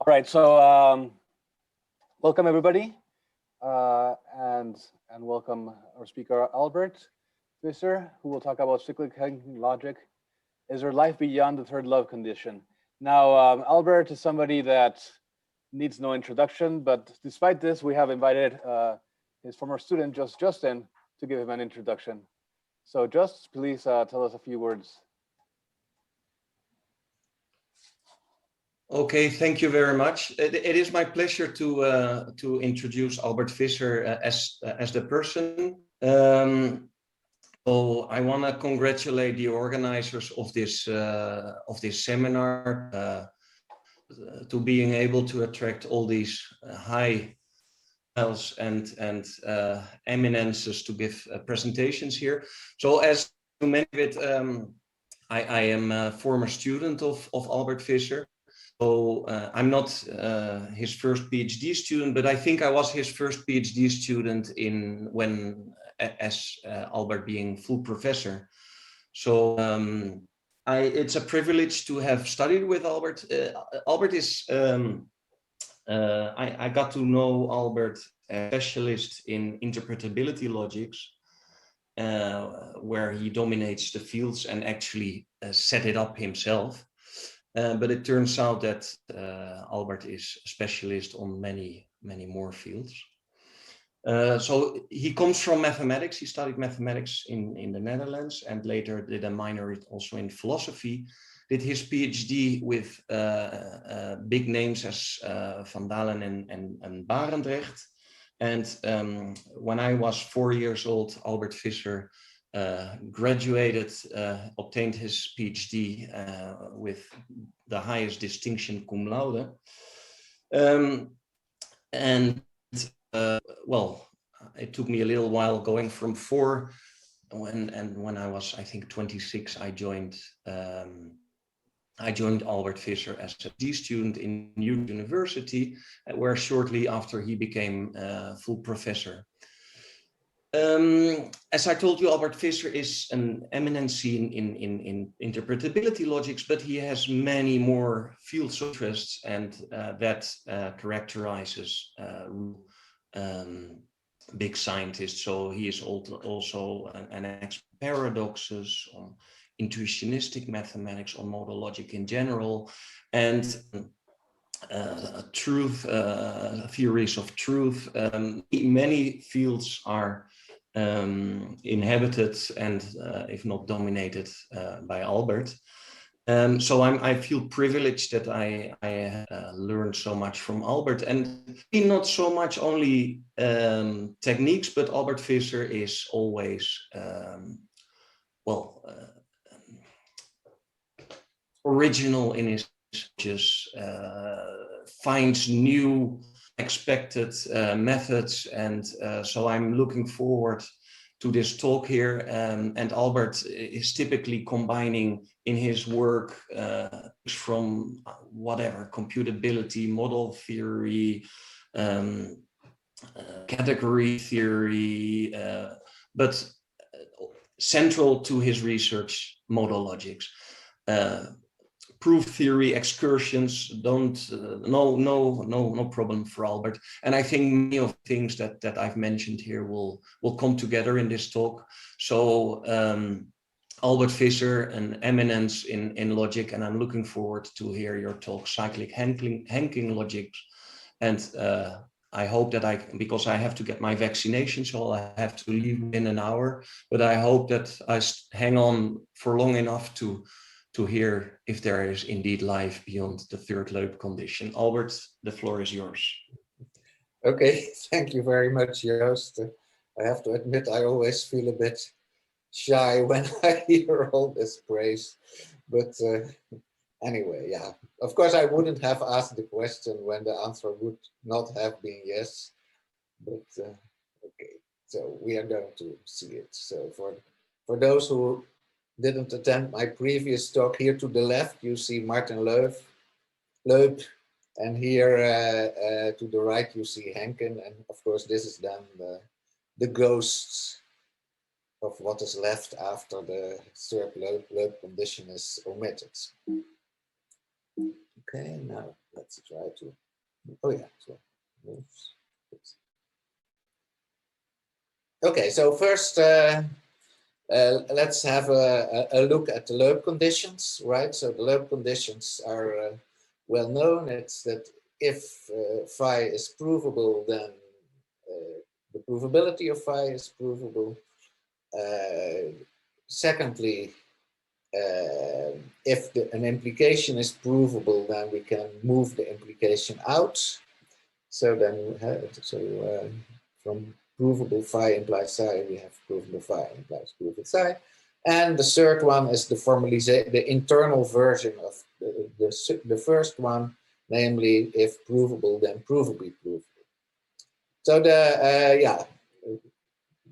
All right, so welcome everybody, and welcome our speaker Albert Visser, who will talk about cyclic Henkin logic. Is there life beyond the third Löb condition? Now, Albert is somebody that needs no introduction, but despite this, we have invited his former student, Justin, to give him an introduction. So, Just, please tell us a few words. Okay, thank you very much. It is my pleasure to introduce Albert Visser as the person. So I want to congratulate the organizers of this seminar to being able to attract all these high profiles and eminences to give presentations here. So as you mentioned, I am a former student of Albert Visser. So I'm not his first PhD student, but I think I was his first PhD student as Albert being full professor. So it's a privilege to have studied with Albert. Albert is, I got to know Albert, a specialist in interpretability logics, where he dominates the fields and actually set it up himself. But it turns out that Albert is a specialist on many more fields. So he comes from mathematics. He studied mathematics in the Netherlands and later did a minor also in philosophy. Did his PhD with big names as Van Dalen and Barendrecht. And when I was 4 years old, Albert Visser graduated, obtained his PhD with the highest distinction, cum laude. Well, it took me a little while going from 4, when I was, I think, 26, I joined Albert Visser as a PhD student in Utrecht University, where shortly after he became full professor. As I told you, Albert Visser is an eminency in interpretability logics, but he has many more fields of interests, and that characterizes big scientists. So he is also an expert on paradoxes, on intuitionistic mathematics, on modal logic in general, and truth, theories of truth. Many fields are inhabited and if not dominated by Albert. So I feel privileged that I learned so much from Albert, and not so much only techniques, but Albert Visser is always original in his just finds new expected methods, and so I'm looking forward to this talk here. And Albert is typically combining in his work from whatever, computability, model theory, category theory, but central to his research, modal logics. Proof theory, excursions, no problem for Albert. And I think many of the things that I've mentioned here will come together in this talk. So Albert Visser, an eminence in logic, and I'm looking forward to hear your talk, Cyclic Henkin Logic. And I hope that because I have to get my vaccination, so I have to leave in an hour, but I hope that I hang on for long enough to hear if there is indeed life beyond the third Löb condition. Albert, the floor is yours. Okay, thank you very much, Joost. I have to admit, I always feel a bit shy when I hear all this praise. But anyway, yeah, of course, I wouldn't have asked the question when the answer would not have been yes. But okay, so we are going to see it. So for those who didn't attend my previous talk, here to the left you see Martin Löb, and here to the right you see Henkin, and of course this is then the ghosts of what is left after the third Löb condition is omitted. Okay. Okay, now let's try to, oh yeah, so moves. Okay, so first let's have a look at the Löb conditions, right? So the Löb conditions are well known. It's that if phi is provable, then the provability of phi is provable. Secondly, if an implication is provable, then we can move the implication out. So then, from provable phi implies psi, we have provable phi implies provable psi. And the third one is the formalization, the internal version of the first one, namely, if provable, then provably provable. So yeah,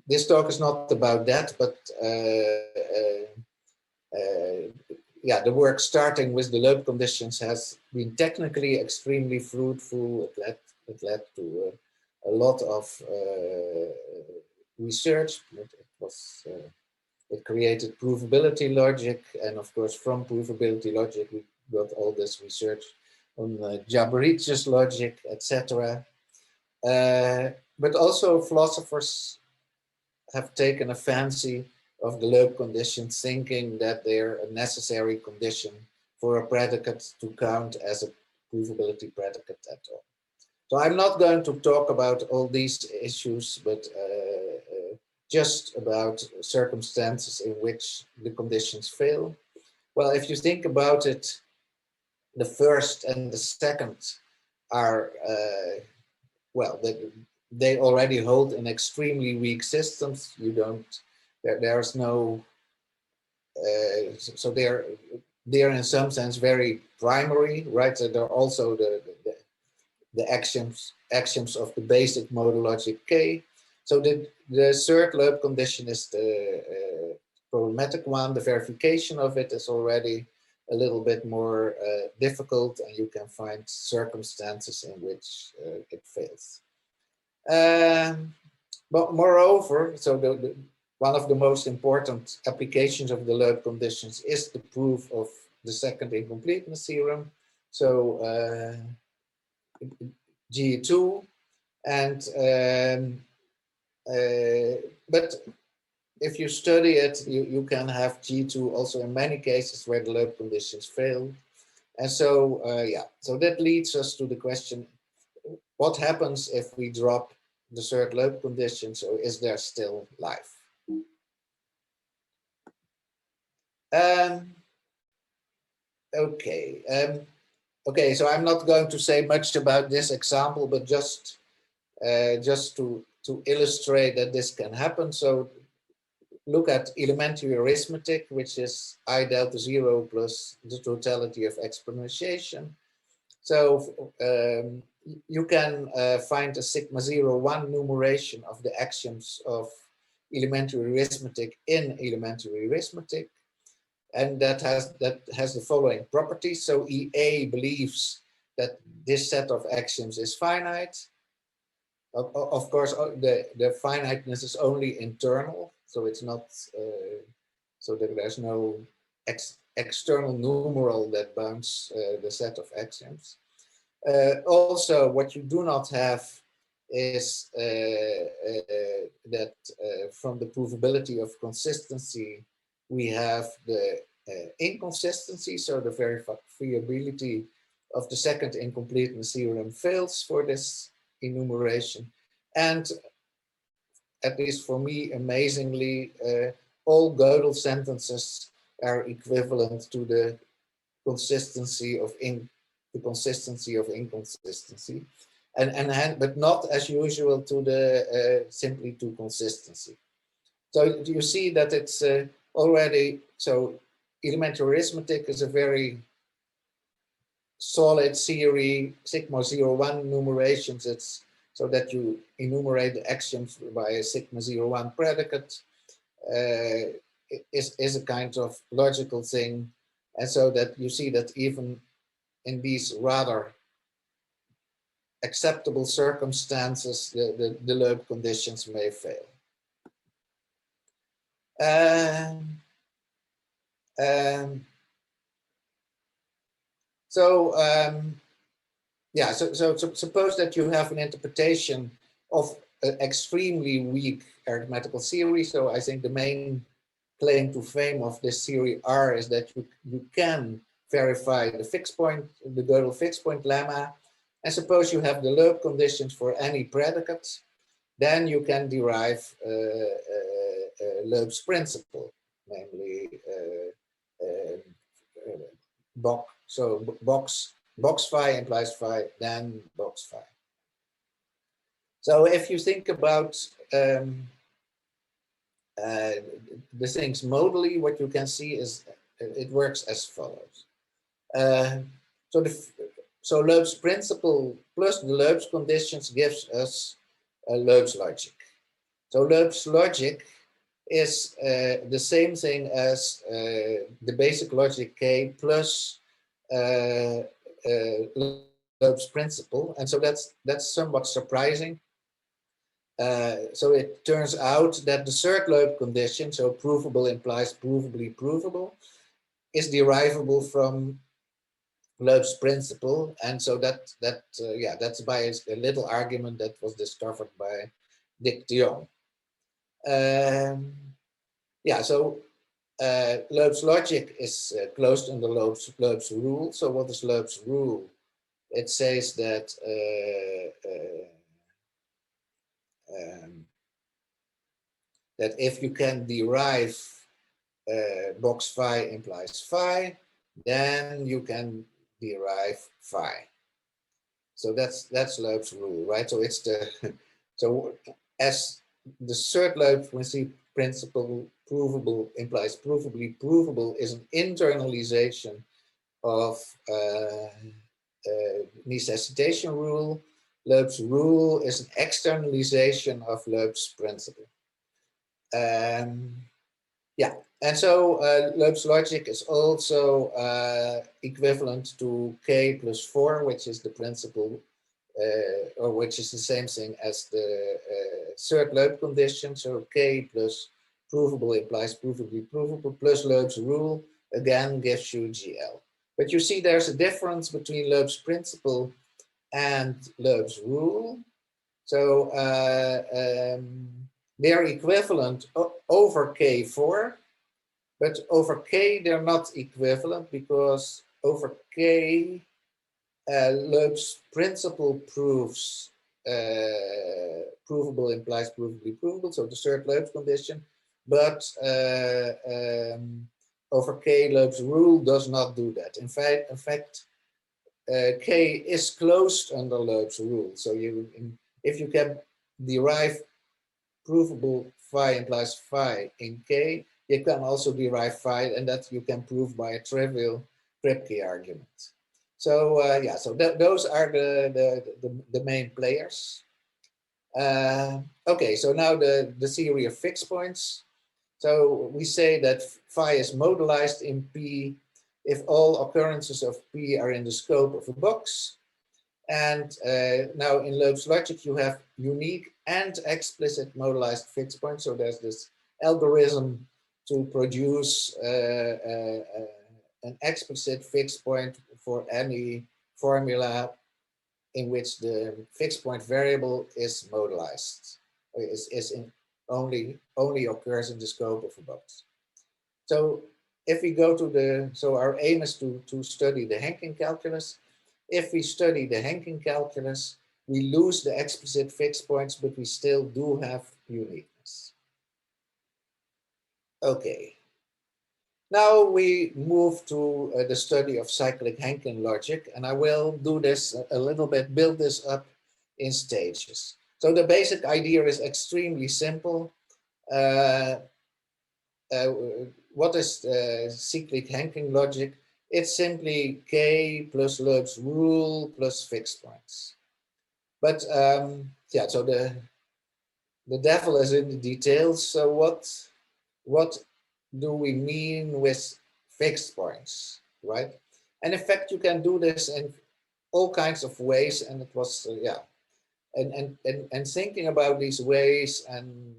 this talk is not about that, but yeah, the work starting with the Löb conditions has been technically extremely fruitful. It led to a lot of research. It created provability logic, and of course, from provability logic, we got all this research on Jabricius logic, etc. But also philosophers have taken a fancy of the Löb conditions, thinking that they're a necessary condition for a predicate to count as a provability predicate at all. So I'm not going to talk about all these issues, but just about circumstances in which the conditions fail. Well, if you think about it, the first and the second are, well, they already hold in extremely weak systems. You don't, there's no, so they're in some sense very primary, right? So they're also the axioms of the basic modal logic K. So the third Löb condition is the problematic one. The verification of it is already a little bit more difficult, and you can find circumstances in which it fails. But moreover, so one of the most important applications of the Löb conditions is the proof of the second incompleteness theorem. So G2, and but if you study it, you can have G2 also in many cases where the Löb conditions fail. And so, yeah, so that leads us to the question, what happens if we drop the third Löb condition? So is there still life? Okay. Okay, so I'm not going to say much about this example, but just to illustrate that this can happen. So look at elementary arithmetic, which is I delta 0 plus the totality of exponentiation. So you can find a sigma 0, 1 numeration of the axioms of elementary arithmetic in elementary arithmetic. And that has the following properties. So EA believes that this set of axioms is finite. Of course, the finiteness is only internal, so it's not, so that there's no external numeral that bounds the set of axioms. Also, what you do not have is that from the provability of consistency, we have the inconsistency, so the verifiability of the second incompleteness theorem fails for this enumeration. And at least for me, amazingly, all Gödel sentences are equivalent to the consistency of inconsistency, but not as usual to the simply to consistency. So you see that it's already, so elementary arithmetic is a very solid theory, sigma 0, 1 numerations. It's so that you enumerate the axioms by a sigma 0, 1 predicate is a kind of logical thing. And so that you see that even in these rather acceptable circumstances, the Löb conditions may fail. So yeah, so suppose that you have an interpretation of an extremely weak arithmetical theory. So I think the main claim to fame of this theory R is that you can verify the fixed point, the Gödel fixed point lemma. And suppose you have the Löb conditions for any predicate, then you can derive Löb's principle, namely box phi implies phi, then box phi. So if you think about the things modally, what you can see is it works as follows. So Löb's principle plus the Löb's conditions gives us Löb's logic. So Löb's logic is the same thing as the basic logic K plus Löb's principle, and so that's somewhat surprising. So it turns out that the third Löb condition, so provable implies provably provable, is derivable from Löb's principle, and so that's by a little argument that was discovered by Dick de Jong. Yeah, so Löb's logic is closed under Löb's rule. So what is Löb's rule? It says that that if you can derive box phi implies phi, then you can derive phi. So that's Löb's rule, right? So it's the so as the third Löb principle provable implies provably provable is an internalization of necessitation rule. Löb's rule is an externalization of Löb's principle. Yeah, and so Löb's logic is also equivalent to K plus 4, which is the principle, or which is the same thing as the third Löb condition. So K plus provable implies provably provable plus Löb's rule again gives you GL. But you see there's a difference between Löb's principle and Löb's rule. So they're equivalent over K4, but over K they're not equivalent because over K Löb's principle proves provable implies provably provable, so the third Löb condition, but over K Löb's rule does not do that. In fact, K is closed under Löb's rule. So if you can derive provable phi implies phi in K, you can also derive phi, and that you can prove by a trivial Kripke argument. So yeah, so those are the main players. Okay, so now the theory of fixed points. So we say that phi is modalised in P if all occurrences of P are in the scope of a box. And now in Löb's logic, you have unique and explicit modalised fixed points. So there's this algorithm to produce an explicit fixed point for any formula in which the fixed point variable is modalised, only occurs in the scope of a box. So if we go to so our aim is to study the Henkin calculus. If we study the Henkin calculus, we lose the explicit fixed points, but we still do have uniqueness. Okay. Now we move to the study of cyclic Henkin logic, and I will do this a little bit, build this up in stages. So the basic idea is extremely simple. What is cyclic Henkin logic? It's simply K plus Löb's rule plus fixed points. But yeah, so the devil is in the details. So what do we mean with fixed points, right? And in fact, you can do this in all kinds of ways. And it was, yeah, and thinking about these ways and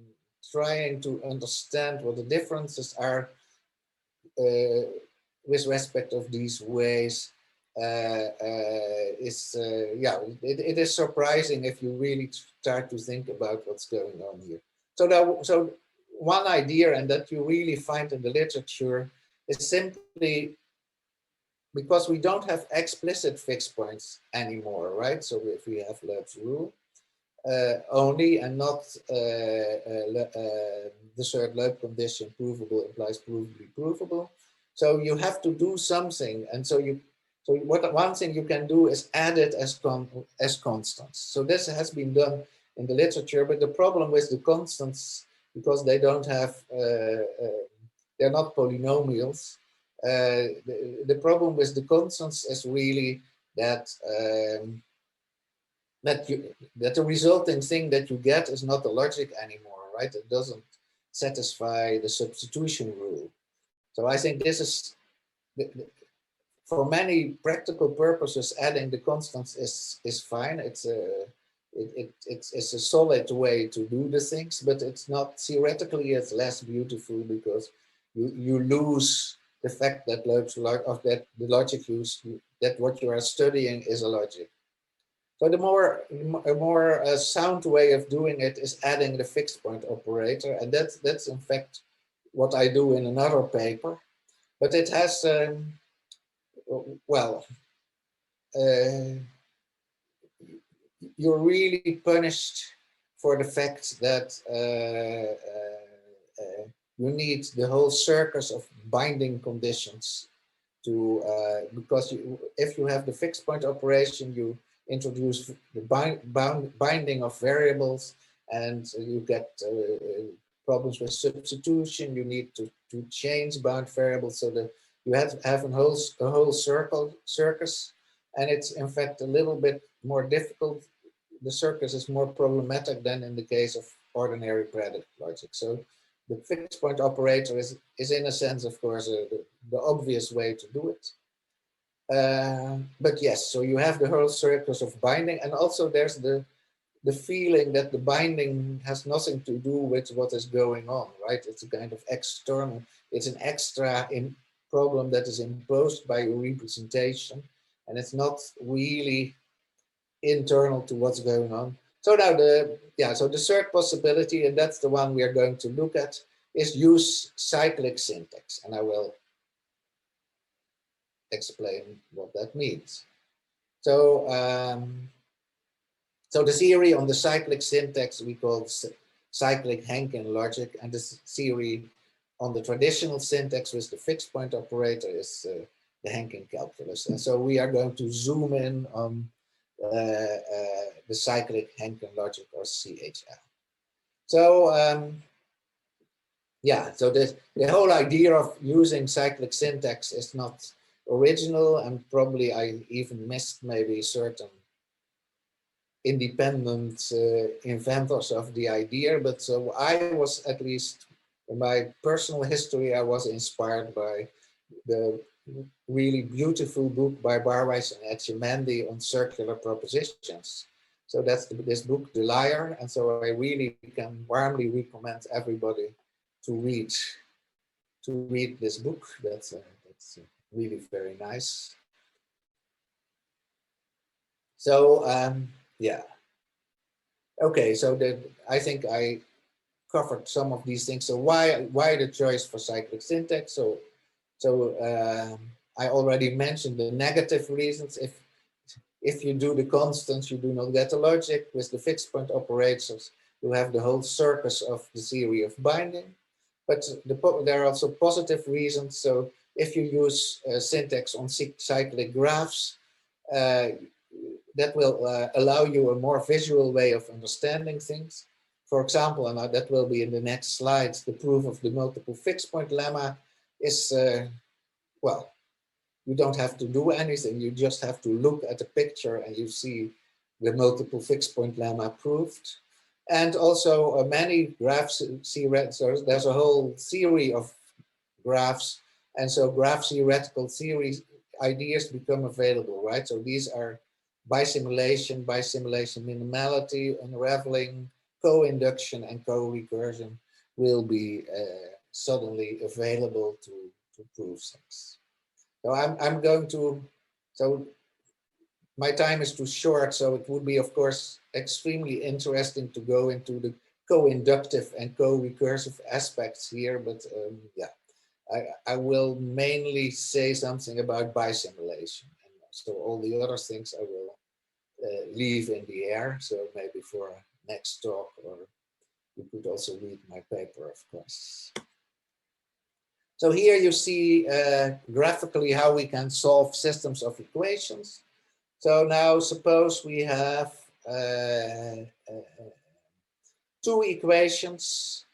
trying to understand what the differences are with respect of these ways yeah, it is surprising if you really start to think about what's going on here. So one idea, and that you really find in the literature, is simply because we don't have explicit fixed points anymore, right? So if we have Löb's rule only, and not the third Löb condition, provable implies provably provable. So you have to do something, and so one thing you can do is add it as constants. So this has been done in the literature, but the problem with the constants, because they don't have, they're not polynomials. The problem with the constants is really that that the resulting thing that you get is not a logic anymore, right? It doesn't satisfy the substitution rule. So I think this is, for many practical purposes, adding the constants is fine. It's a solid way to do the things, but it's not, theoretically it's less beautiful, because you lose the fact that the logic that what you are studying is a logic. So a more sound way of doing it is adding the fixed point operator, and that's in fact what I do in another paper. But it has well, you're really punished for the fact that you need the whole circus of binding conditions to, because if you have the fixed point operation, you introduce the binding of variables, and you get problems with substitution. You need to change bound variables, so that you have to have a whole circus, and it's in fact a little bit more difficult. The circus is more problematic than in the case of ordinary predicate logic. So the fixed point operator is in a sense, of course, the obvious way to do it. But yes, so you have the whole circus of binding, and also there's the feeling that the binding has nothing to do with what is going on, right? It's a kind of external, it's an extra problem that is imposed by a representation, and it's not really internal to what's going on. So now so the third possibility, and that's the one we are going to look at, is use cyclic syntax, and I will explain what that means. So so the theory on the cyclic syntax we call cyclic Henkin logic, and this theory on the traditional syntax with the fixed point operator is the Henkin calculus. And so we are going to zoom in on the cyclic Henkin logic, or CHL. So yeah, so the whole idea of using cyclic syntax is not original, and probably I even missed maybe certain independent inventors of the idea, but so I was, at least in my personal history, I was inspired by the really beautiful book by Barwise and Etchemendy on circular propositions. So that's this book, The Liar, and so I really can warmly recommend everybody to read this book. That's really very nice. So yeah. Okay, so I think I covered some of these things. So why the choice for cyclic syntax? So I already mentioned the negative reasons. If you do the constants, you do not get the logic. With the fixed point operators, you have the whole circus of the theory of binding. But there are also positive reasons. So if you use syntax on cyclic graphs, that will allow you a more visual way of understanding things. For example, and that will be in the next slides, the proof of the multiple fixed point lemma is, well, you don't have to do anything. You just have to look at the picture and you see the multiple fixed point lemma proved. And also many graphs, there's a whole theory of graphs. And so graph theoretical theory ideas become available, right? So these are bisimulation minimality, unraveling, co-induction, and co-recursion will be suddenly available to prove things. So I'm going to So my time is too short, so it would be, of course, extremely interesting to go into the co-inductive and co-recursive aspects here, but yeah, I will mainly say something about bisimulation. And so all the other things I will leave in the air, so maybe for next talk, or you could also read my paper, of course. So here you see graphically how we can solve systems of equations. So now suppose we have two equations,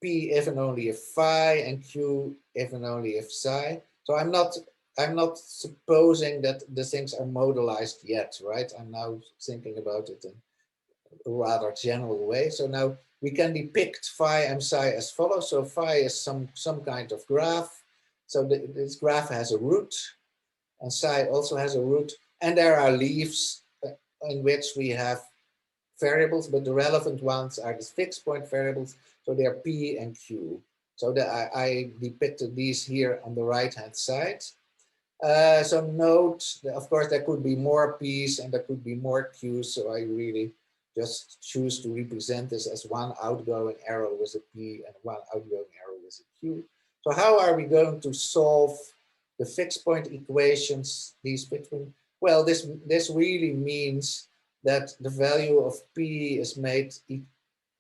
P if and only if phi and Q if and only if psi. So I'm not supposing that the things are modalized yet, right? I'm now thinking about it in a rather general way. So now we can depict phi and psi as follows. So phi is some kind of graph. So this graph has a root, and psi also has a root, and there are leaves in which we have variables, but the relevant ones are the fixed point variables. So they are P and Q. So I depicted these here on the right hand side. So note that, of course, there could be more P's and there could be more Q's. So I really just choose to represent this as one outgoing arrow with a P and one outgoing arrow with a Q. So how are we going to solve the fixed point equations, these between? Well, this really means that the value of P is made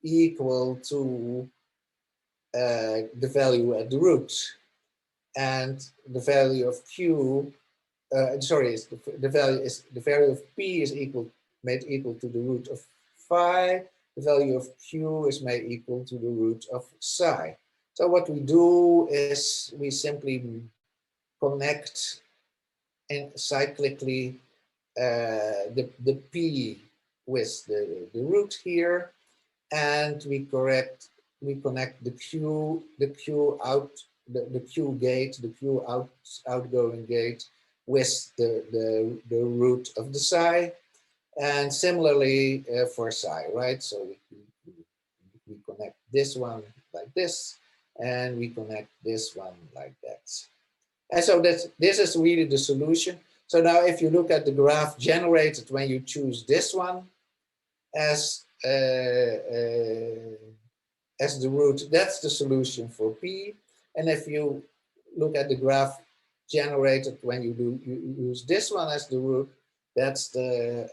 equal to the value at the root, and the value of Q, the value of P is made equal to the root of phi. The value of Q is made equal to the root of psi. So what we do is we simply connect cyclically the P with the root here, and we connect the Q out, the Q gate, the Q outgoing gate with the root of the psi, and similarly for psi, right? So we connect this one like this, and we connect this one like that. And so this is really the solution. So now if you look at the graph generated when you choose this one as the root, that's the solution for P. And if you look at the graph generated when you use this one as the root, that's the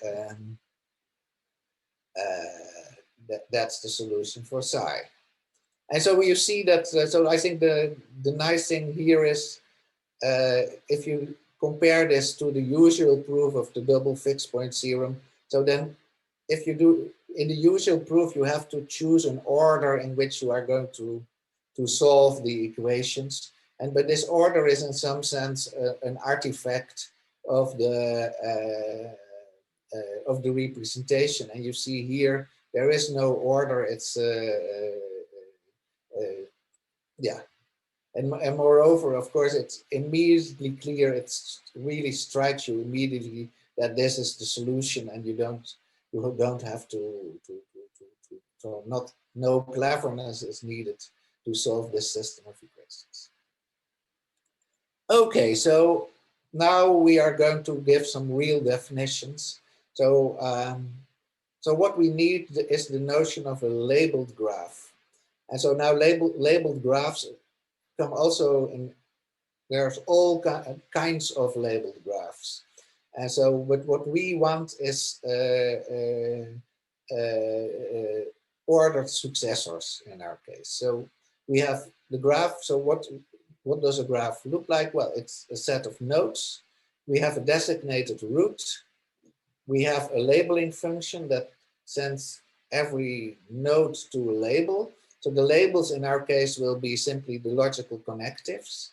solution for psi. And so you see that, so I think the nice thing here is if you compare this to the usual proof of the double fixed point theorem, so then if you do in the usual proof, you have to choose an order in which you are going to solve the equations. But this order is in some sense an artifact of the representation. And you see here, there is no order. It's yeah. And moreover, of course, it's immediately clear. It really strikes you immediately that this is the solution, and you don't have to no cleverness is needed to solve this system of equations. Okay, so now we are going to give some real definitions. So so what we need is the notion of a labeled graph. And so now labeled graphs come also in, there's all kinds of labeled graphs. And so what we want is ordered successors in our case. So we have the graph. So what does a graph look like? Well, it's a set of nodes. We have a designated root. We have a labeling function that sends every node to a label. So the labels in our case will be simply the logical connectives.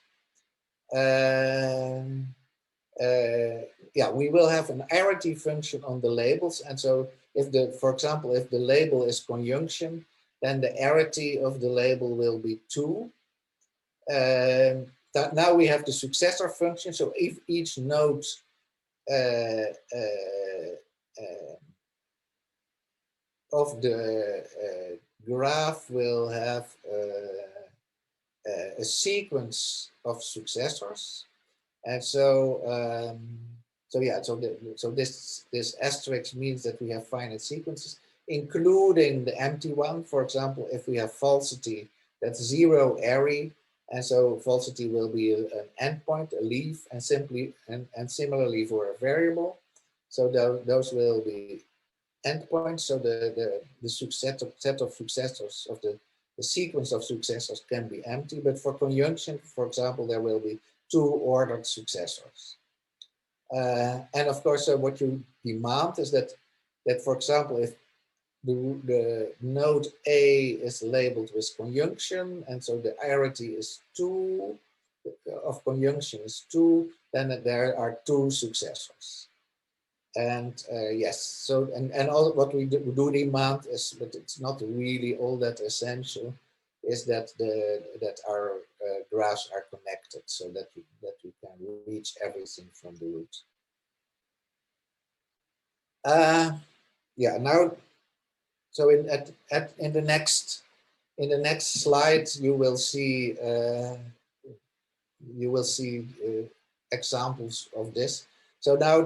Yeah, we will have an arity function on the labels. And so if for example, if the label is conjunction, then the arity of the label will be 2. Now we have the successor function. So if each node of the graph will have a sequence of successors. And so, so this asterisk means that we have finite sequences, including the empty one. For example, if we have falsity, that's zero array, and so falsity will be an endpoint, a leaf, and similarly for a variable. So those will be endpoints. So the set of successors of the sequence of successors can be empty, but for conjunction, for example, there will be two ordered successors. And of course, what you demand is that for example, if the node A is labeled with conjunction, and so the arity is 2, of conjunction is 2, then there are two successors. And yes, so and all what we do demand is, but it's not really all that essential, is that our graphs are connected, so that we can reach everything from the root. Yeah, now, so in the next slide you will see examples of this. So now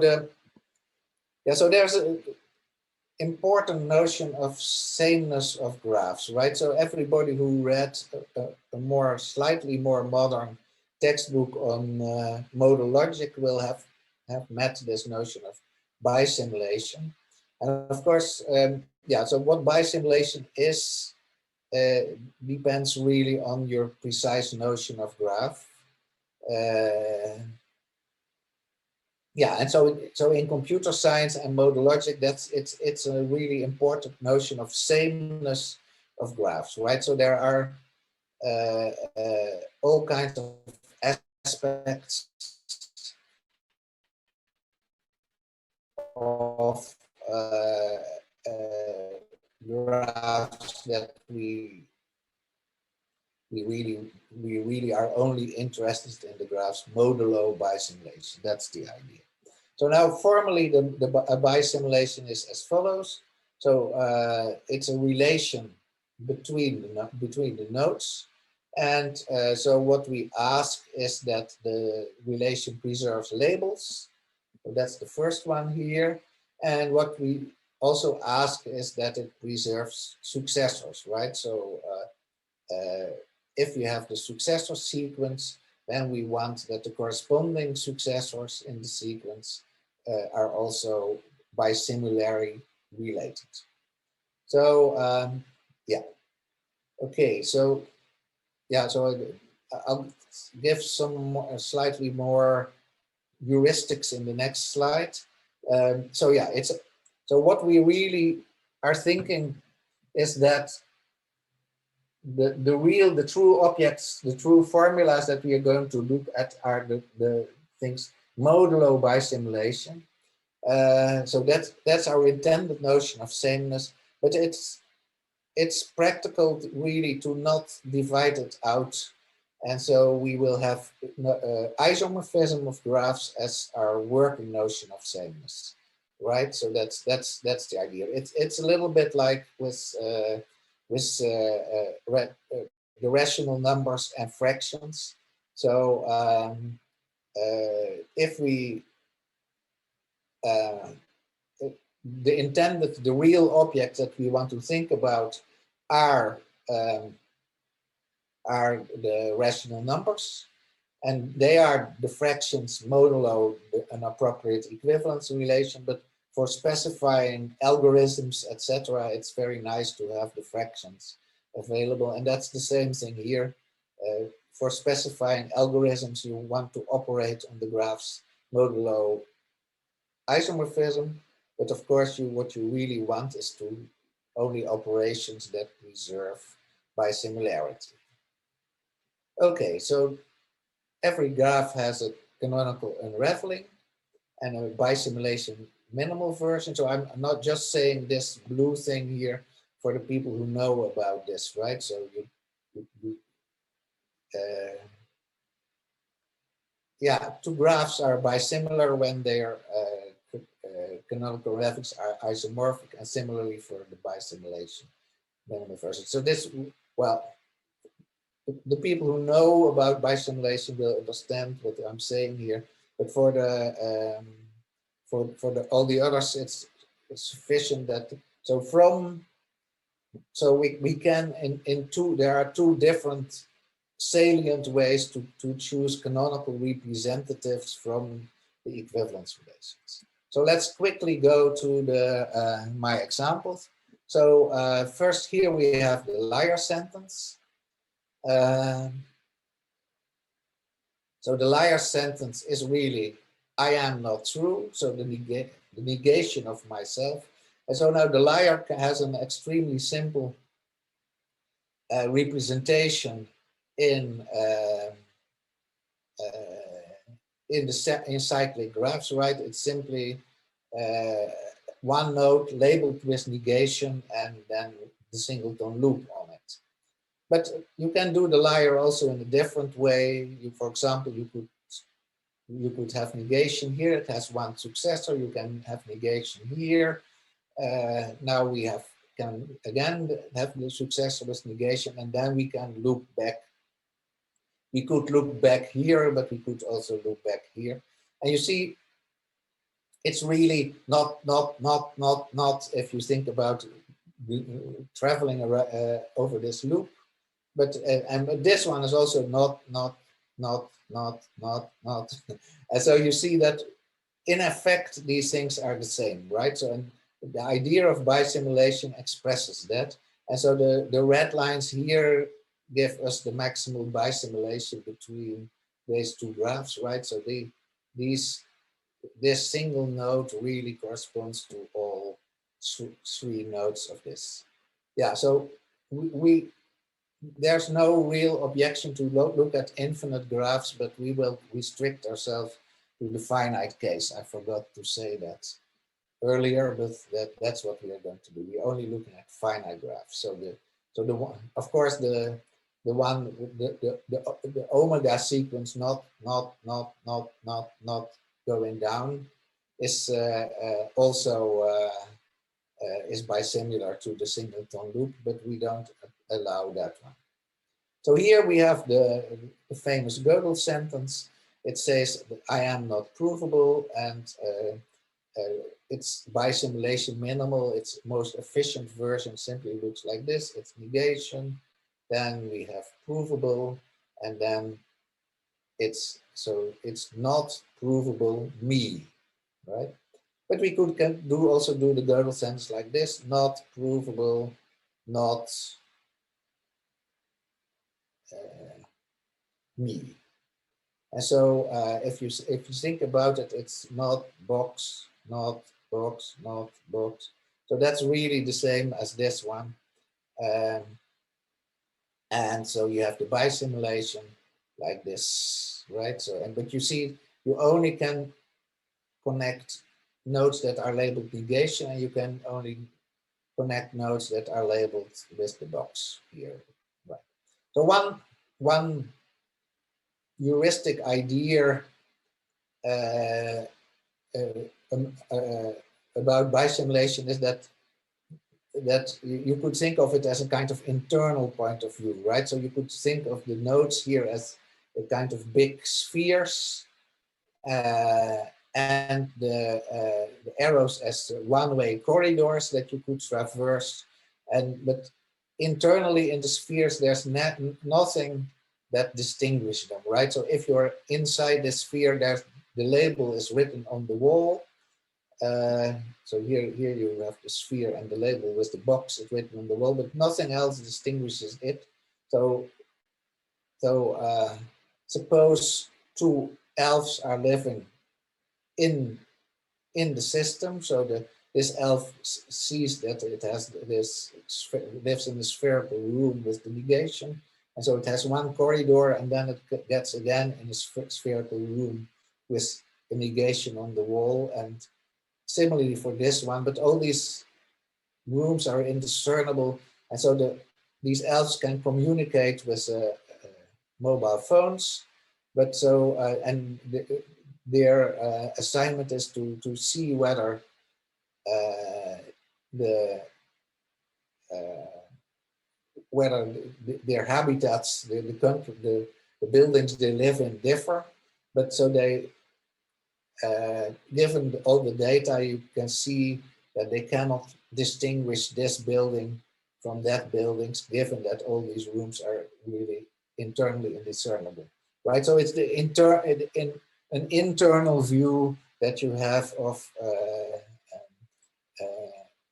so there's an important notion of sameness of graphs, right? So everybody who read a slightly more modern textbook on modal logic will have met this notion of bisimulation. And of course, yeah, so what bisimulation is depends really on your precise notion of graph. Yeah, and so in computer science and modal logic, it's a really important notion of sameness of graphs, right? So there are all kinds of aspects of graphs that we really are only interested in the graphs modulo bisimulation. That's the idea. So now formally a bisimulation is as follows. So it's a relation between the nodes. And so what we ask is that the relation preserves labels. So that's the first one here. And what we also ask is that it preserves successors, right? So if we have the successor sequence, then we want that the corresponding successors in the sequence are also bisimilarly related. So yeah, okay, so yeah, so I'll give some slightly more heuristics in the next slide. So yeah, so what we really are thinking is that the true objects, the true formulas that we are going to look at are the things modulo bisimulation. So that's our intended notion of sameness, but it's practical really to not divide it out, and so we will have isomorphism of graphs as our working notion of sameness, right? So that's the idea. It's a little bit like with the rational numbers and fractions. So if we the real objects that we want to think about are the rational numbers, and they are the fractions modulo an appropriate equivalence relation. But for specifying algorithms, etc., it's very nice to have the fractions available, and that's the same thing here. For specifying algorithms, you want to operate on the graphs modulo isomorphism, but of course what you really want is to only operations that preserve bisimilarity. Okay, so every graph has a canonical unraveling and a bisimulation minimal version. So I'm not just saying this blue thing here for the people who know about this, right? So yeah, two graphs are bisimilar when their canonical unravelings are isomorphic, and similarly for the bisimulation minimal version. So this, well, the people who know about bisimulation will understand what I'm saying here. But for the all the others, it's sufficient that so we can there are two different salient ways to choose canonical representatives from the equivalence relations. So let's quickly go to the my examples. So first here we have the liar sentence. So the liar sentence is really, I am not true, so the negation of myself. And so now the liar has an extremely simple representation in cyclic graphs, right? It's simply one node labeled with negation and then the singleton loop on it. But you can do the liar also in a different way. For example, you could have negation here. It has one successor. You can have negation here. Now we can again have the successor with negation, and then we can loop back. We could loop back here, but we could also loop back here. And you see, it's really not if you think about traveling over this loop. But and this one is also not. And so you see that in effect these things are the same, right? So the idea of bisimulation expresses that. And so the red lines here give us the maximal bisimulation between these two graphs, right? So this single node really corresponds to all three nodes of this. Yeah, so there's no real objection to look at infinite graphs, but we will restrict ourselves to the finite case. I forgot to say that earlier, but that's what we are going to do. We're only looking at finite graphs. So the one, of course, the omega sequence not going down is also is bisimilar to the singleton loop, but we don't allow that one. So here we have the famous Gödel sentence. It says, I am not provable, and it's bisimulation minimal. Its most efficient version simply looks like this. It's negation, then we have provable, and then it's not provable me, right? But we could also do the Gödel sentence like this: not provable, not me. And so if you think about it, it's not box, not box, not box. So that's really the same as this one. And so you have the bisimulation like this, right? So but you see, you only can connect nodes that are labeled negation, and you can only connect nodes that are labeled with the box here, right? So one heuristic idea about bisimulation is that you could think of it as a kind of internal point of view, right? So you could think of the nodes here as a kind of big spheres, and the arrows as one-way corridors that you could traverse. But internally in the spheres, there's nothing that distinguishes them, right? So if you're inside the sphere, the label is written on the wall. So here you have the sphere and the label with the box is written on the wall, but nothing else distinguishes it. So suppose two elves are living in the system. So this elf sees that it has lives in a spherical room with the negation. And so it has one corridor, and then it gets again in a spherical room with the negation on the wall. And similarly for this one, but all these rooms are indiscernible. And so these elves can communicate with mobile phones, but so, and their assignment is to see whether whether their habitats, the country, the buildings they live in differ, but so they, given all the data, you can see that they cannot distinguish this building from that building, given that all these rooms are really internally indiscernible, right? So it's the an internal view that you have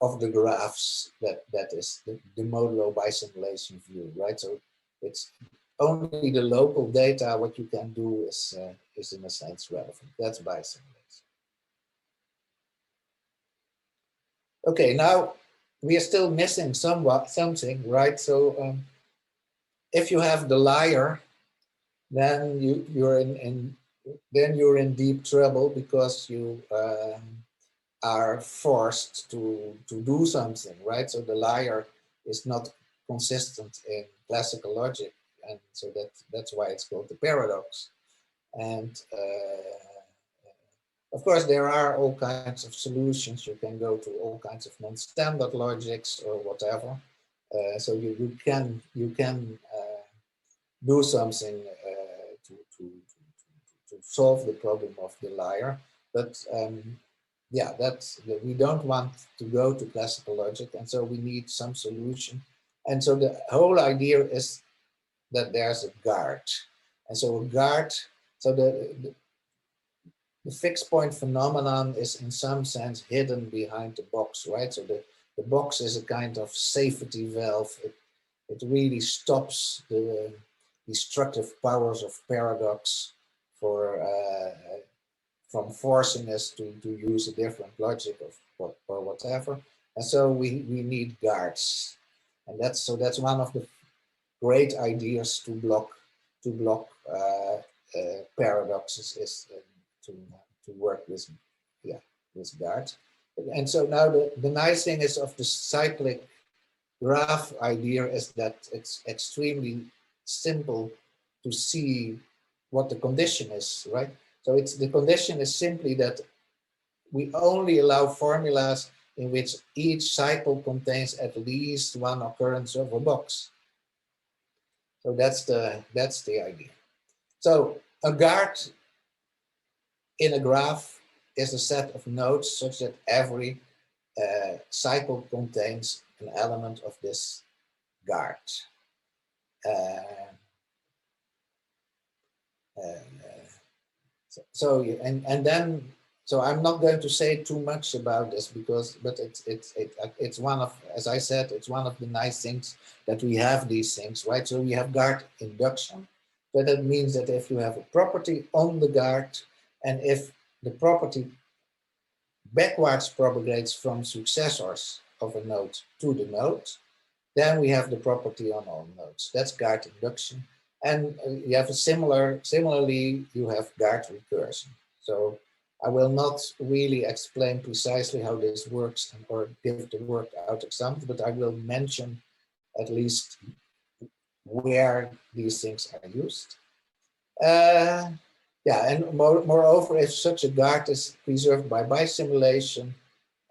of the graphs that is the modulo bisimulation view, right? So it's only the local data. What you can do is in a sense relevant. That's bisimulation. Okay, now we are still missing something, right? So if you have the liar, then you're in deep trouble, because you are forced to do something, right? So the liar is not consistent in classical logic, and so that's why it's called the paradox. And of course, there are all kinds of solutions. You can go to all kinds of non-standard logics or whatever. So you can do something to solve the problem of the liar, but yeah, we don't want to go to classical logic, and so we need some solution. And so the whole idea is that there's a guard, and so a guard. So the fixed point phenomenon is in some sense hidden behind the box, right? So the box is a kind of safety valve. It really stops the destructive powers of paradox from forcing us to use a different logic or whatever. And so we need guards. And that's one of the great ideas to block paradoxes is to work with guards. And so now the nice thing is of the cyclic graph idea is that it's extremely simple to see what the condition is, right? So the condition is simply that we only allow formulas in which each cycle contains at least one occurrence of a box. So that's the idea. So a guard in a graph is a set of nodes such that every cycle contains an element of this guard. So I'm not going to say too much about this but it's one of, as I said, it's one of the nice things that we have these things, right? So we have guard induction. So that means that if you have a property on the guard, and if the property backwards propagates from successors of a node to the node, then we have the property on all nodes. That's guard induction. And you have similarly, you have guard recursion. So I will not really explain precisely how this works or give the worked out examples, but I will mention at least where these things are used. Yeah, and moreover, if such a guard is preserved by bisimulation,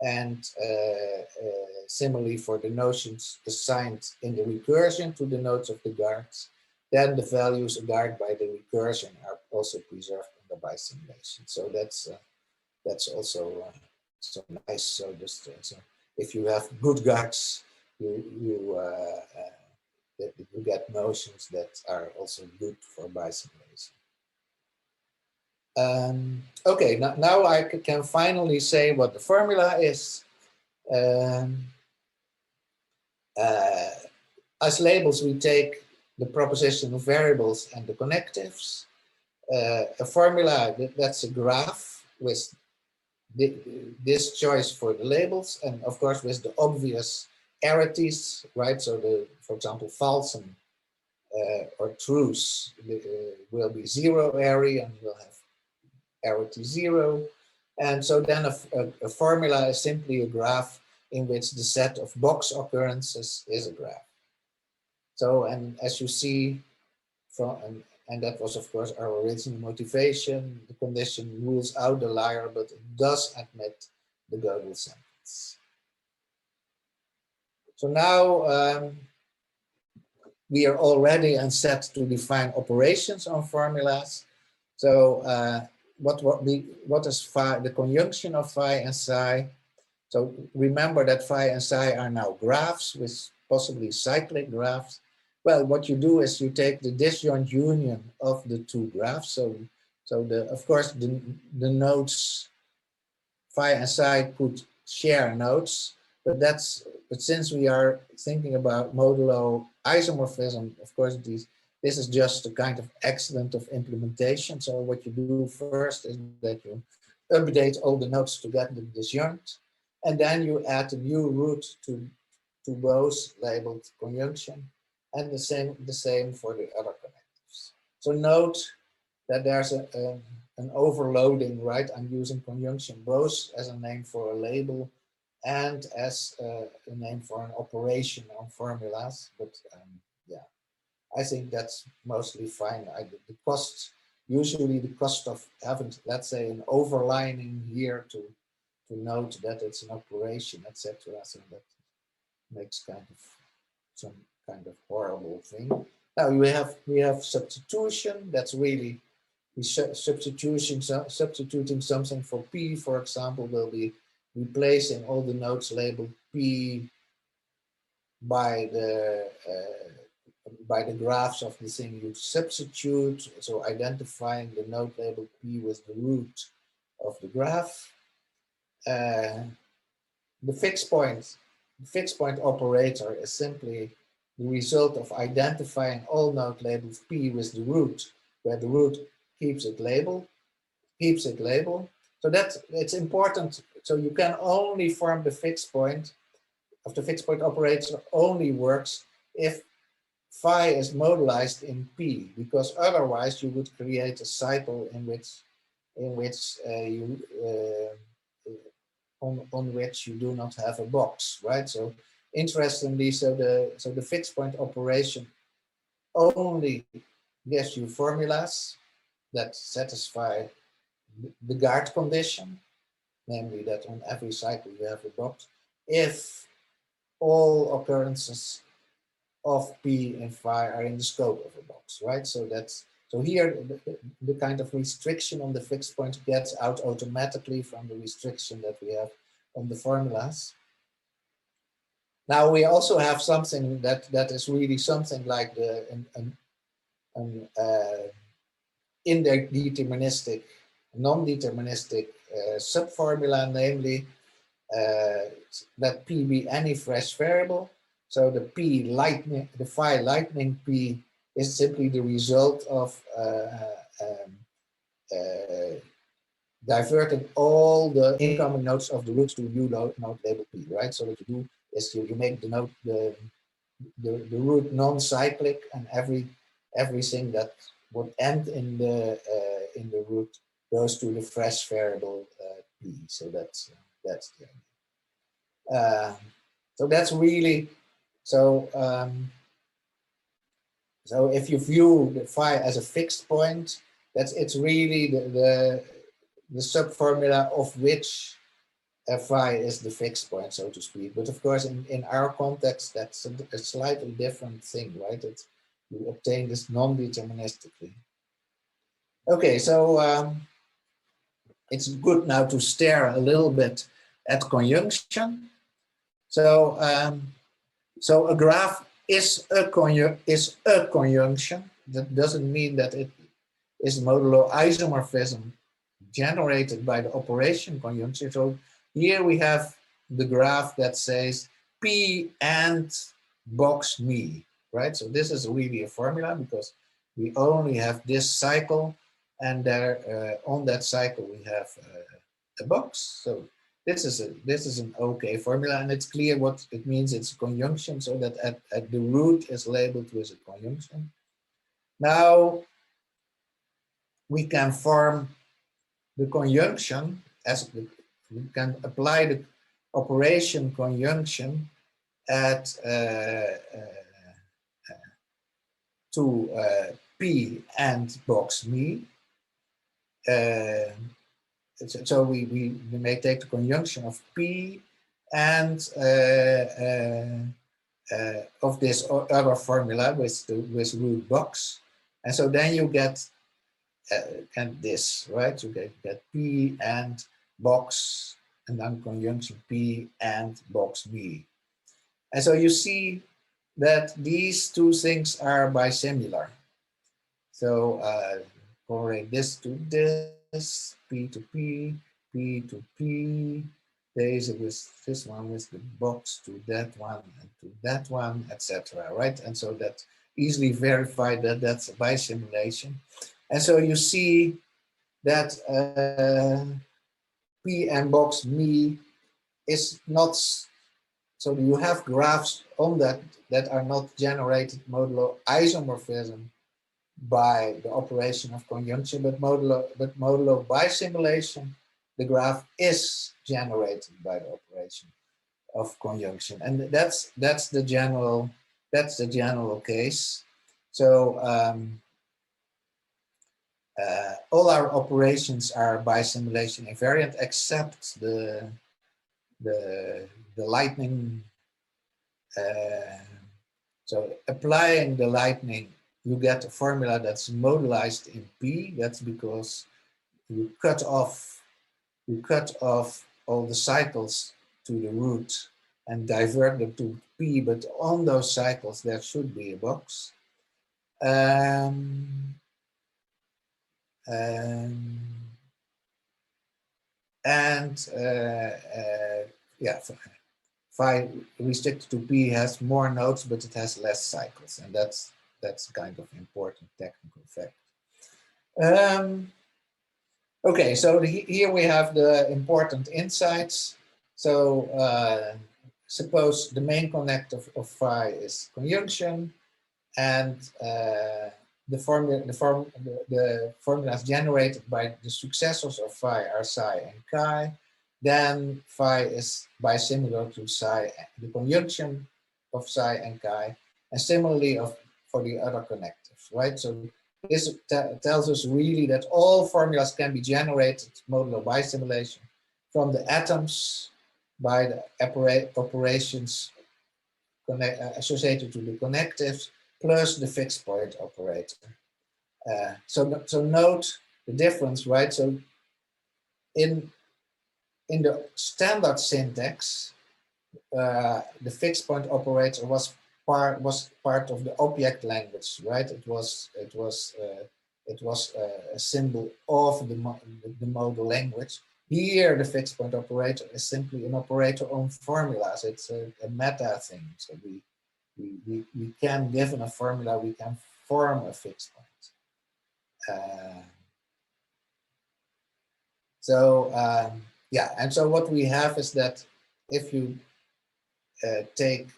and similarly for the notions assigned in the recursion to the nodes of the guards, then the values guarded by the recursion are also preserved in the bisimulation. So that's also so nice. So just so if you have good guards, you get notions that are also good for bisimulation. Okay, now I can finally say what the formula is. As labels, we take the proposition of variables and the connectives. A formula, that's a graph with this choice for the labels, and of course with the obvious arities, right? So for example, false or truths will be zero array, and we'll have arity 0. And so then a formula is simply a graph in which the set of box occurrences is a graph. So, and as you see and that was of course our original motivation, the condition rules out the liar, but it does admit the Gödel sentence. So now we are already set to define operations on formulas. So what is phi, the conjunction of phi and psi? So remember that phi and psi are now graphs with possibly cyclic graphs. Well, what you do is you take the disjoint union of the two graphs. So of course the nodes phi and psi could share nodes, but since we are thinking about modulo isomorphism, of course this is just a kind of accident of implementation. So what you do first is that you update all the nodes to get them disjoint, and then you add a new root to both labeled conjunction, and the same for the other connectives. So note that there's an overloading, right? I'm using conjunction both as a name for a label and as a name for an operation on formulas, but yeah, I think that's mostly fine. The cost, usually the cost of having, let's say, an overlining here to note that it's an operation, etc. So that makes kind of some kind of horrible thing. Now we have substitution. That's really substituting something for P, for example, will be replacing all the nodes labeled P by the graphs of the thing you substitute. So identifying the node labeled P with the root of the graph. The fixed point operator is simply the result of identifying all node labels P with the root, where the root keeps it labeled. So it's important. So you can only form the fixed point of the fixed point operator only works if phi is modalised in P, because otherwise you would create a cycle in which on which you do not have a box, right? So interestingly, so the fixed point operation only gives you formulas that satisfy the guard condition, namely that on every cycle you have a box, if all occurrences of P and phi are in the scope of a box, right? So here the kind of restriction on the fixed point gets out automatically from the restriction that we have on the formulas. Now we also have something that is really something like an indeterministic, non-deterministic subformula, namely that P be any fresh variable. So the phi lightning P is simply the result of diverting all the incoming nodes of the roots to a new node labeled P, right? So what you do is you make the node the root non-cyclic, and everything that would end in the root goes to the fresh variable P. So that's the idea. So that's really so. So if you view the phi as a fixed point, it's really the subformula of which phi is the fixed point, so to speak. But of course, in our context, that's a slightly different thing, right? You obtain this non-deterministically. Okay, so it's good now to stare a little bit at conjunction. So so a graph is a conjunction. That doesn't mean that it is modulo isomorphism generated by the operation conjunction. So here we have the graph that says P and box me, right? So this is really a formula because we only have this cycle, and there on that cycle we have a box. So this is an okay formula, and it's clear what it means. It's a conjunction, so that at the root is labeled with a conjunction. Now we can form the conjunction as we can apply the operation conjunction at to P and box me. So we may take the conjunction of P and of this other formula with root box. And so then you get and this, right? You get P and box, and then conjunction P and box B. And so you see that these two things are bisimilar. So correlate this to this, P to P, P to P, this with this one with the box to that one and to that one, etc. Right? And so that easily verified that that's a bisimulation. And so you see that P and box me is not, so you have graphs on that that are not generated modulo isomorphism by the operation of conjunction, but modulo bisimulation, the graph is generated by the operation of conjunction, and that's the general case. So all our operations are bisimulation invariant except the lightning. So applying the lightning, you get a formula that's modalised in P. That's because you cut off all the cycles to the root and divert them to P, but on those cycles there should be a box. Yeah, phi restricted to P has more nodes, but it has less cycles, and that's kind of important technical fact. Okay, so here we have the important insights. So suppose the main connector of phi is conjunction, and the formulas generated by the successors of phi are psi and chi. Then phi is bisimilar to psi, the conjunction of psi and chi, and similarly for the other connectors, right? So this tells us really that all formulas can be generated modulo bisimulation from the atoms by the operations associated to the connectives plus the fixed point operator. So note the difference, right? So in the standard syntax, the fixed point operator was part of the object language, right? It was a symbol of the modal language. Here, the fixed point operator is simply an operator on formulas. It's a meta thing. So we can, given a formula, we can form a fixed point. Yeah, and so what we have is that if you take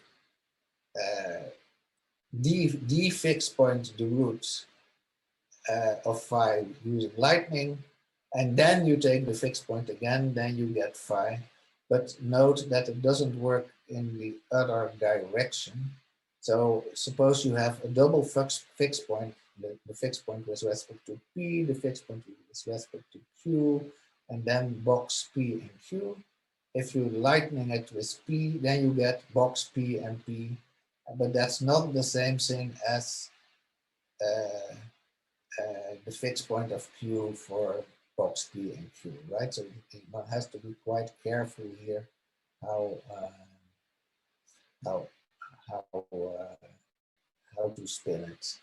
d fixed point, the root of phi using lightning, and then you take the fixed point again, then you get phi. But note that it doesn't work in the other direction. So suppose you have a double fixed point, the fixed point with respect to P, the fixed point with respect to Q, and then box P and Q. If you lightning it with P, then you get box P and P, but that's not the same thing as the fixed point of Q for box P and Q, right? So one has to be quite careful here how to spin it.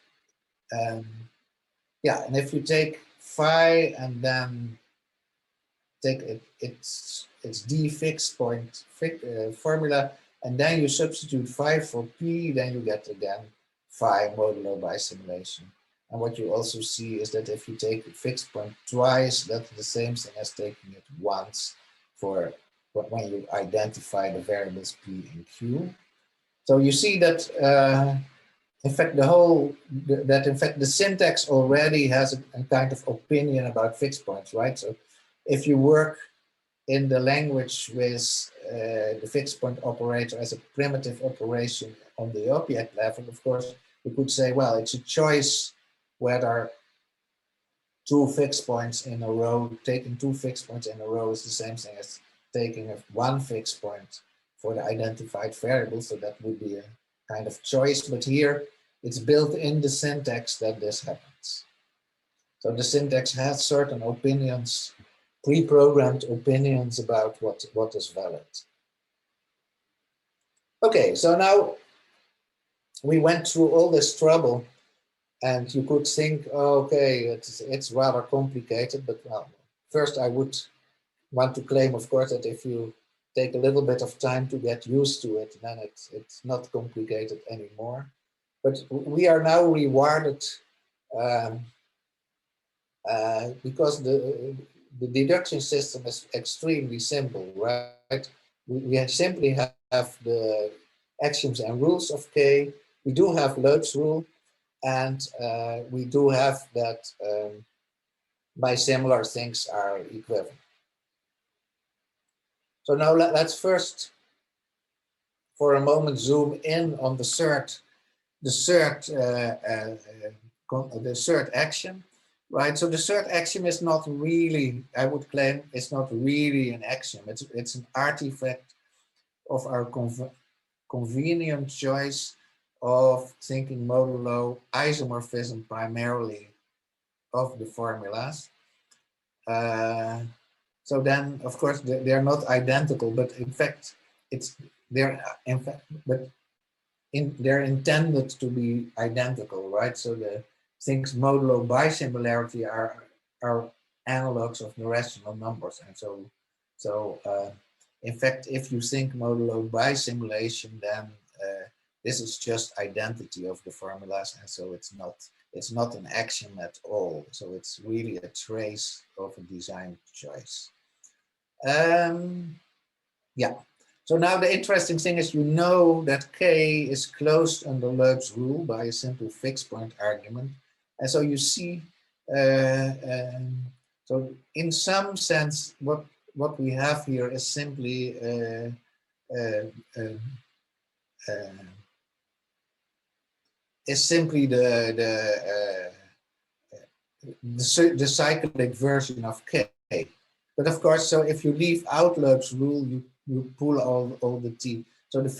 Yeah, and if you take phi and then take its d fixed point formula, and then you substitute phi for P, then you get again phi modulo bisimulation. And what you also see is that if you take a fixed point twice, that's the same thing as taking it once for when you identify the variables P and Q. So you see that in fact the syntax already has a kind of opinion about fixed points, right? So if you work in the language with the fixed point operator as a primitive operation on the object level, of course, you could say, well, it's a choice whether two fixed points in a row, taking two fixed points in a row is the same thing as taking one fixed point for the identified variable. So that would be kind of choice, but here it's built in the syntax that this happens. So the syntax has certain opinions, pre-programmed opinions about what is valid. Okay, so now we went through all this trouble, and you could think, oh, okay, it's rather complicated, but well, first I would want to claim, of course, that if you take a little bit of time to get used to it, then it's not complicated anymore. But we are now rewarded because the deduction system is extremely simple, right? We simply have the axioms and rules of K. We do have Löb's rule, and we do have that bisimilar things are equivalent. So now let's first, for a moment, zoom in on the third axiom, right? So the third axiom is not really, I would claim, it's not really an axiom. It's an artifact of our convenient choice of thinking modulo isomorphism primarily of the formulas. So then, of course, they're not identical, but in fact, they're intended to be identical, right? So the things modulo bisimilarity are analogs of the rational numbers, and so in fact, if you think modulo bisimulation, then this is just identity of the formulas, and so it's not an axiom at all. So it's really a trace of a design choice. Yeah. So now the interesting thing is, you know that K is closed under Löb's rule by a simple fixed point argument, and so you see. So in some sense, what we have here is simply the cyclic version of K. But of course, so if you leave out Löb's rule, you pull all the T. So the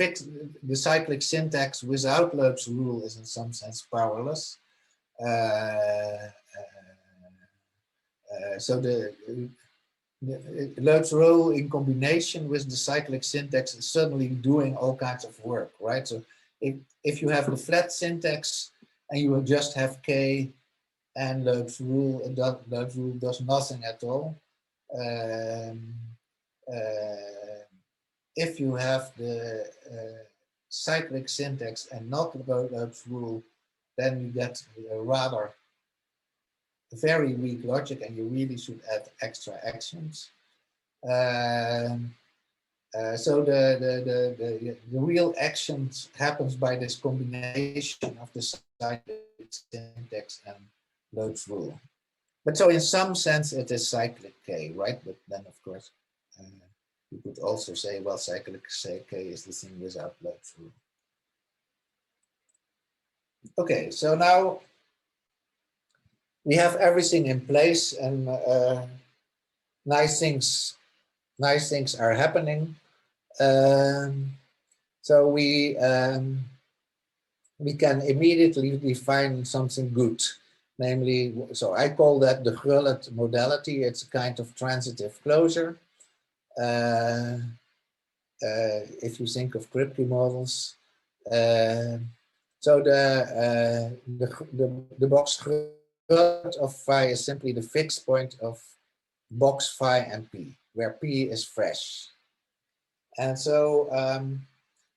cyclic syntax without Löb's rule is in some sense powerless. So the Löb's rule in combination with the cyclic syntax is suddenly doing all kinds of work, right? So if you have the flat syntax and you just have K and Löb's rule, Löb's rule does nothing at all. If you have the cyclic syntax and not Löb's rule, then you get a rather very weak logic, and you really should add extra axioms. So the real actions happens by this combination of the cyclic syntax and Löb's rule. But so in some sense it is cyclic K, right? But then of course you could also say, well, cyclic K is the thing without Löb's rule. Okay, so now we have everything in place, and nice things are happening. So we can immediately define something good. Namely, so I call that the Herlet modality. It's a kind of transitive closure. If you think of Kripke models, so the box Herlet of phi is simply the fixed point of box phi and p, where p is fresh. And so,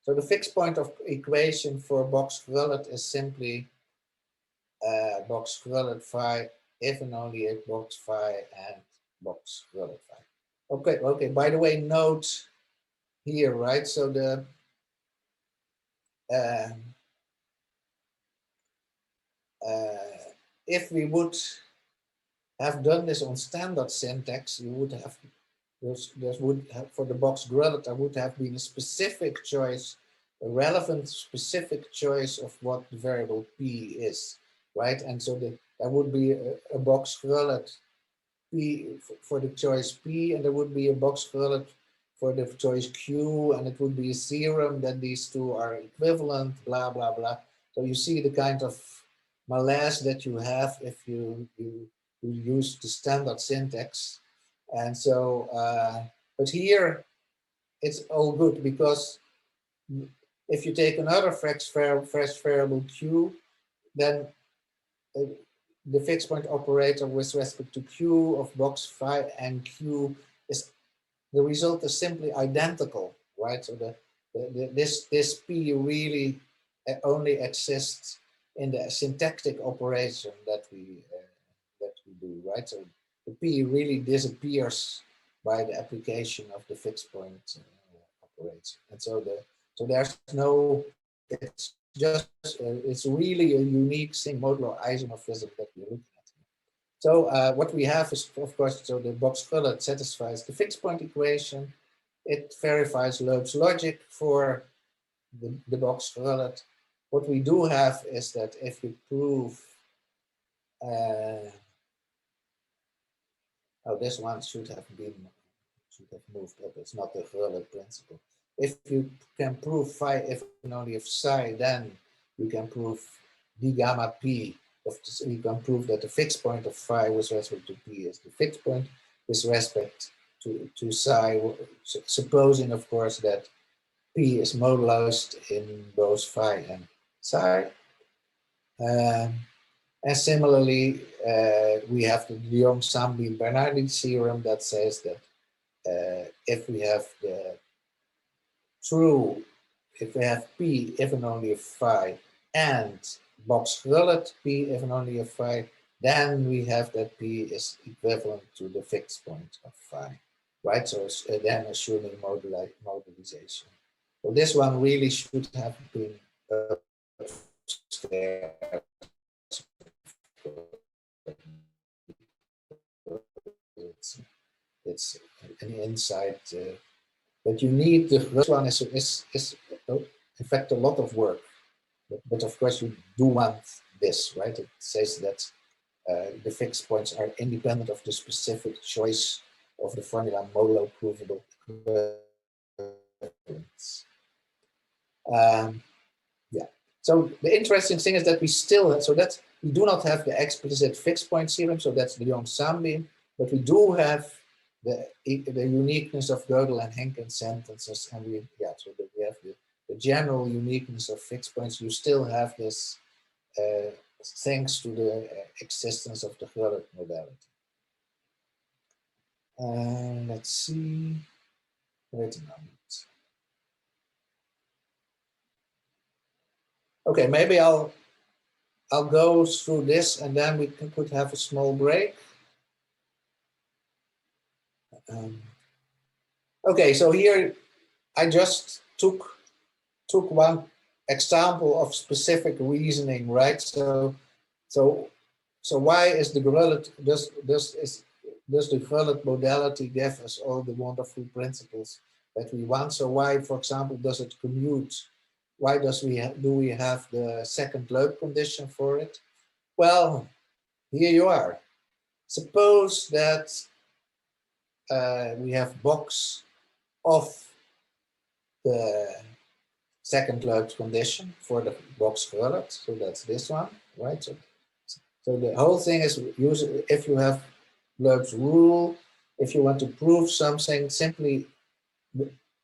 so the fixed point of equation for box Herlet is simply box Herlet phi if and only if box phi and box Herlet phi. Okay. By the way, note here, right? So the if we would have done this on standard syntax, you would have for the box Herlet, there would have been a specific choice, a relevant specific choice of what the variable p is, right? And so there would be a box Herlet p for the choice p, and there would be a box Herlet for the choice Q, and it would be a theorem that these two are equivalent, blah, blah, blah. So you see the kind of malaise that you have if you use the standard syntax. And so, but here it's all good, because if you take another fresh variable Q, then the fixed point operator with respect to Q of box phi and Q is, the result is simply identical, right? So this P really only exists in the syntactic operation that we do, right? So the P really disappears by the application of the fixed point operator, and so there's no, it's just it's really a unique thing, modular isomorphism that we're looking at. So what we have is, of course, so the box Herlet satisfies the fixed point equation. It verifies Löb's logic for the box Herlet. What we do have is that if you prove, oh, this one should have moved up. It's not the Herlet principle. If you can prove phi if and only if psi, then you can prove d gamma p. You can prove that the fixed point of phi with respect to p is the fixed point with respect to psi, supposing, of course, that p is modalised in both phi and psi. And similarly, we have the Jongh-Sambin-Bernardi Theorem that says that if we have the true, if we have p if and only if phi and box Herlet p if and only if phi, then we have that p is equivalent to the fixed point of phi, right? So then assuming modalization. So this one really should have been it's an insight, but you need the first one is in fact a lot of work, but of course you do want this, right? It says that the fixed points are independent of the specific choice of the formula modulo provable equivalence. Yeah. So the interesting thing is that we still have, so that we do not have the explicit fixed point theorem, so that's the Jongh-Sambin, but we do have the uniqueness of Gödel and Henkin sentences, and we have the general uniqueness of fixed points. You still have this thanks to the existence of the Herlet modality. Let's see. Wait a moment. Okay, maybe I'll go through this and then we could have a small break. Okay, so here I just took one example of specific reasoning, right? So why is the Herlet, does the Herlet modality give us all the wonderful principles that we want? So why, for example, does it commute? Why do we have the second Löb condition for it? Well, here you are. Suppose that we have box of the second Löb condition for the box Herlet. So that's this one, right? So the whole thing is, if you have Löb's rule, if you want to prove something, simply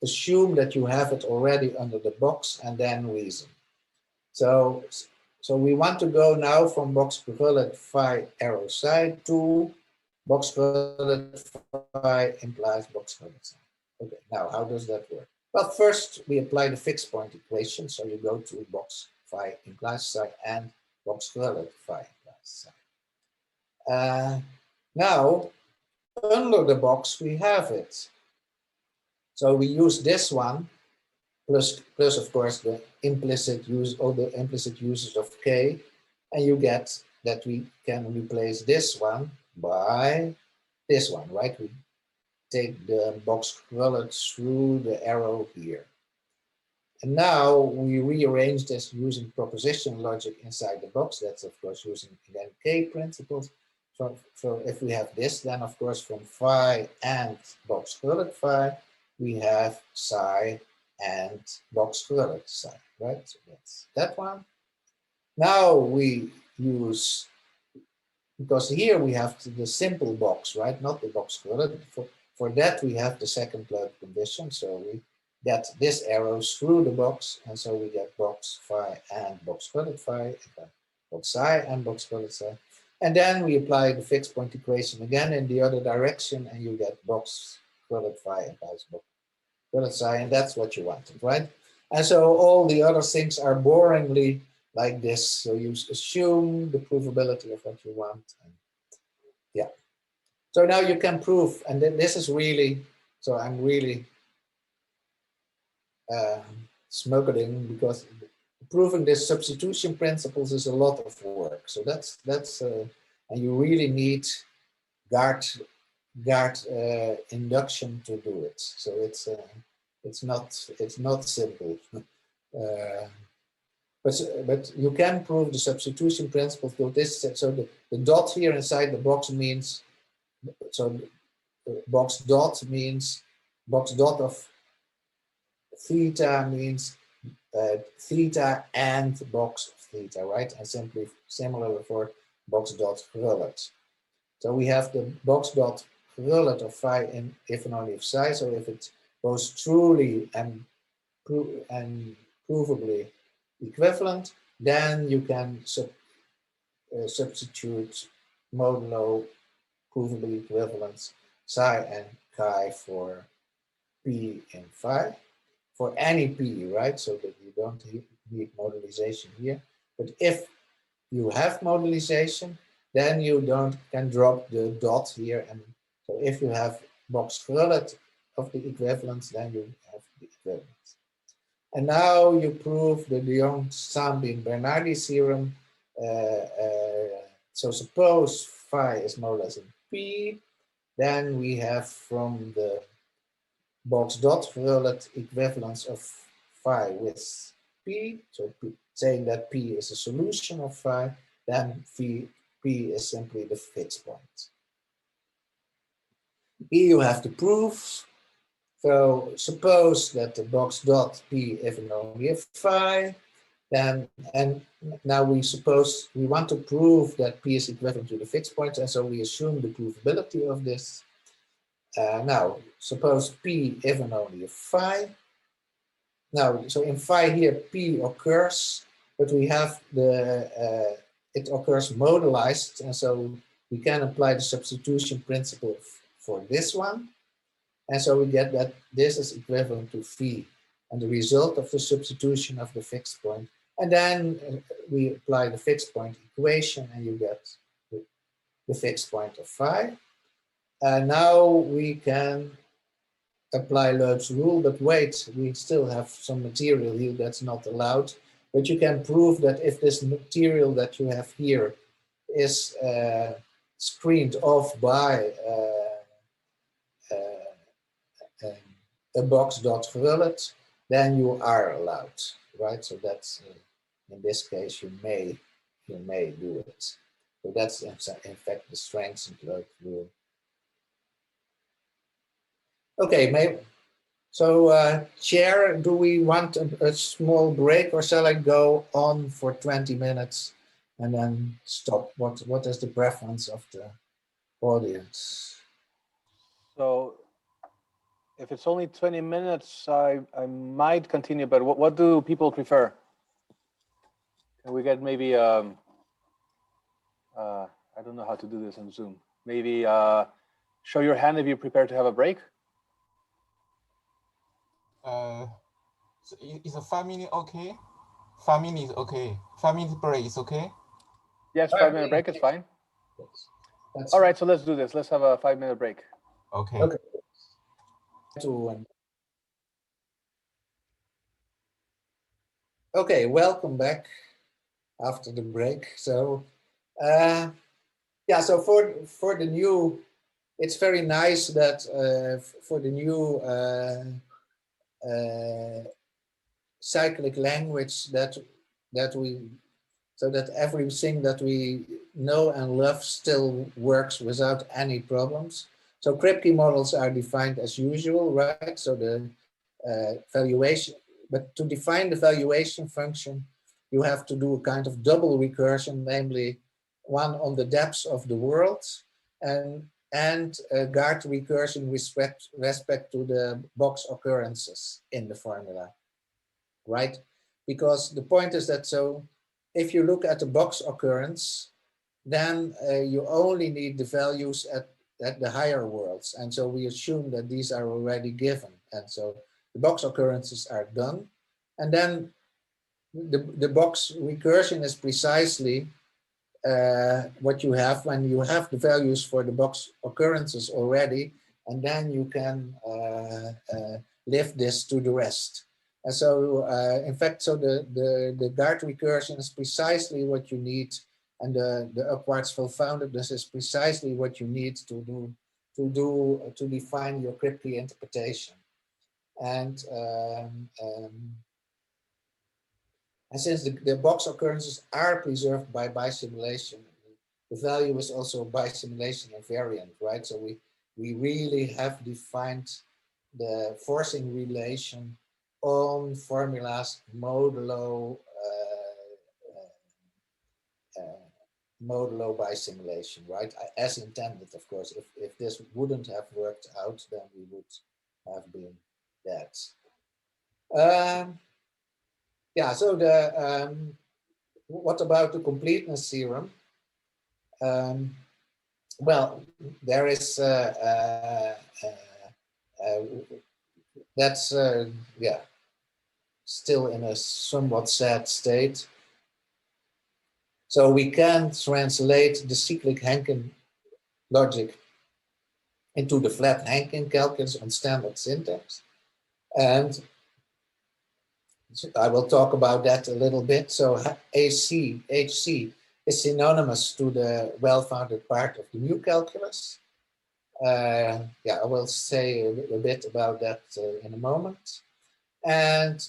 assume that you have it already under the box and then reason. So we want to go now from box Herlet phi arrow psi to box Herlet phi implies box Herlet psi. Okay, now how does that work? Well, first we apply the fixed point equation. So you go to box phi implies psi and box Herlet phi implies psi. Now, under the box we have it. So we use this one, plus of course the implicit use, all the implicit uses of k, and you get that we can replace this one by this one, right? We take the box Herlet through the arrow here. And now we rearrange this using proposition logic inside the box. That's of course using again k principles. So if we have this, then of course from phi and box Herlet phi, we have psi and box Herlet psi, right? So that's that one. Now we use, because here we have the simple box, right? Not the box Herlet. For that we have the second Löb condition. So we get this arrow through the box, and so we get box phi and box Herlet phi, box psi and box Herlet psi. And then we apply the fixed point equation again in the other direction, and you get box Herlet phi and box Herlet psi, and that's what you wanted, right? And so all the other things are boringly like this. So you assume the provability of what you want. And yeah. So now you can prove, and then this is really, so I'm really smuggling, because proving this substitution principles is a lot of work. So that's and you really need guard induction to do it. So it's not simple. But you can prove the substitution principle to this. So the dot here inside the box means, so box dot means, box dot of theta means theta and box of theta, right? And simply similar for box dot Herlet. So we have the box dot Herlet of phi in if and only if psi. So if it's both truly and provably equivalent, then you can substitute modulo provably equivalence psi and chi for p in phi, for any p, right? So that you don't need modalization here. But if you have modalization, then you can drop the dot here. And so if you have box Herlet of the equivalence, then you have the equivalence. And now you prove the Jongh-Sambin-Bernardi Theorem. So suppose phi is more or less in P, then we have from the box dot Herlet equivalence of phi with P, so saying that P is a solution of phi, then P is simply the fixed point. Here you have to prove. So suppose that the box dot P if and only if phi, then, and now we suppose we want to prove that P is equivalent to the fixed point, and so we assume the provability of this. Now, suppose P if and only if phi. Now, so in phi here, P occurs, but we have the, it occurs modalised, and so we can apply the substitution principle for this one. And so we get that this is equivalent to phi, and the result of the substitution of the fixed point. And then we apply the fixed point equation, and you get the fixed point of phi. Now we can apply Löb's rule, but wait, we still have some material here that's not allowed. But you can prove that if this material that you have here is screened off by a box dot Herlet, then you are allowed, right? So that's in this case you may do it. So that's in fact the strengthened Löb rule. Okay, so Chair, do we want a small break, or shall I go on for 20 minutes and then stop? What is the preference of the audience? So if it's only 20 minutes, I might continue, but what do people prefer? Can we get maybe, I don't know how to do this on Zoom. Maybe show your hand if you're prepared to have a break. So is a 5 minute okay? 5 minutes okay. 5 minutes break is okay? Yes, 5-minute break is fine. That's All right, so let's do this. Let's have a 5-minute break. Okay. Okay. Okay, welcome back after the break. So yeah, so for the new, it's very nice that for the new cyclic language that we, so that everything that we know and love still works without any problems. So Kripke models are defined as usual, right? So the valuation, but to define the valuation function, you have to do a kind of double recursion, namely one on the depths of the world and guard recursion with respect to the box occurrences in the formula, right? Because the point is that, so if you look at the box occurrence, then you only need the values at the higher worlds. And so we assume that these are already given. And so the box occurrences are done. And then the box recursion is precisely what you have when you have the values for the box occurrences already, and then you can lift this to the rest. And so, in fact, so the guard recursion is precisely what you need, and the upwards well-foundedness is precisely what you need to define your Kripke interpretation. And since the box occurrences are preserved by bisimulation, the value is also bisimulation invariant, right? So we really have defined the forcing relation on formulas modulo modulo bisimulation, right? As intended, of course. If this wouldn't have worked out, then we would have been dead. Yeah, so what about the completeness theorem? Well, there is, that's, yeah, still in a somewhat sad state. So we can translate the cyclic Henkin logic into the flat Henkin calculus on standard syntax. And I will talk about that a little bit. So HC is synonymous to the well-founded part of the new calculus. Yeah, I will say a bit about that in a moment. And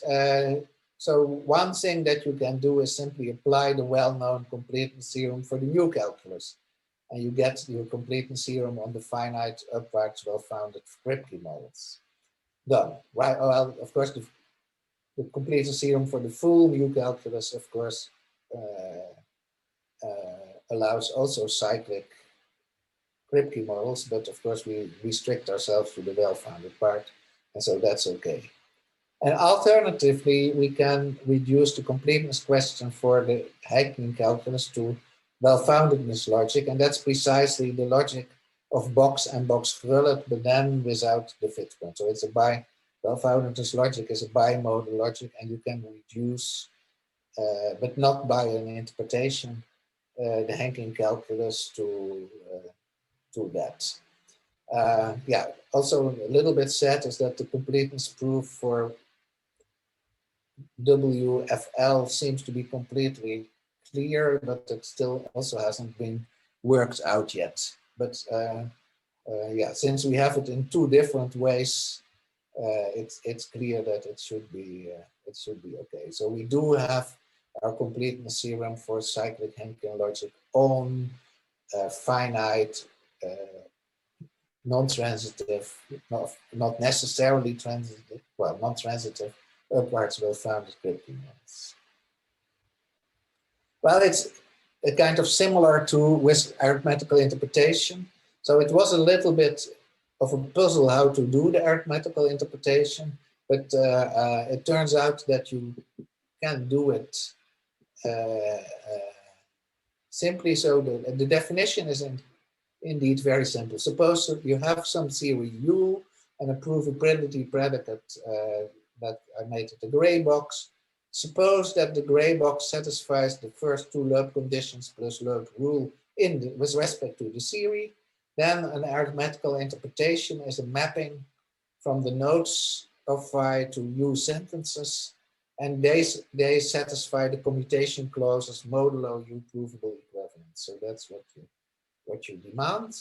so one thing that you can do is simply apply the well-known completeness theorem for the new calculus. And you get your completeness theorem on the finite upwards well-founded Kripke models. Done, right? Well, of course, the completeness theorem for the full new calculus, of course, allows also cyclic Kripke models, but of course we restrict ourselves to the well-founded part, and so that's okay. And alternatively, we can reduce the completeness question for the Henkin calculus to well-foundedness logic, and that's precisely the logic of box and box Herlet, but then without the fit point. So it's a well-foundedness logic is a bimodal logic, and you can reduce, but not by an interpretation, the Henkin calculus to that. Yeah, also a little bit sad is that the completeness proof for WFL seems to be completely clear, but it still also hasn't been worked out yet. But yeah, since we have it in two different ways, it's clear that it should be okay. So we do have our completeness theorem for cyclic Henkin logic on finite, non-transitive, not necessarily transitive, well, non-transitive upwards well-founded Kripke models. Well, it's a kind of similar to with arithmetical interpretation. So it was a little bit of a puzzle how to do the arithmetical interpretation, but it turns out that you can do it simply. So the definition is indeed very simple. Suppose you have some theory U and a provability predicate that I made it a gray box. Suppose that the gray box satisfies the first two Löb conditions plus Löb rule with respect to the theory. Then an arithmetical interpretation is a mapping from the nodes of phi to U sentences, and they satisfy the commutation clauses modulo U provable equivalence. So that's what you demand.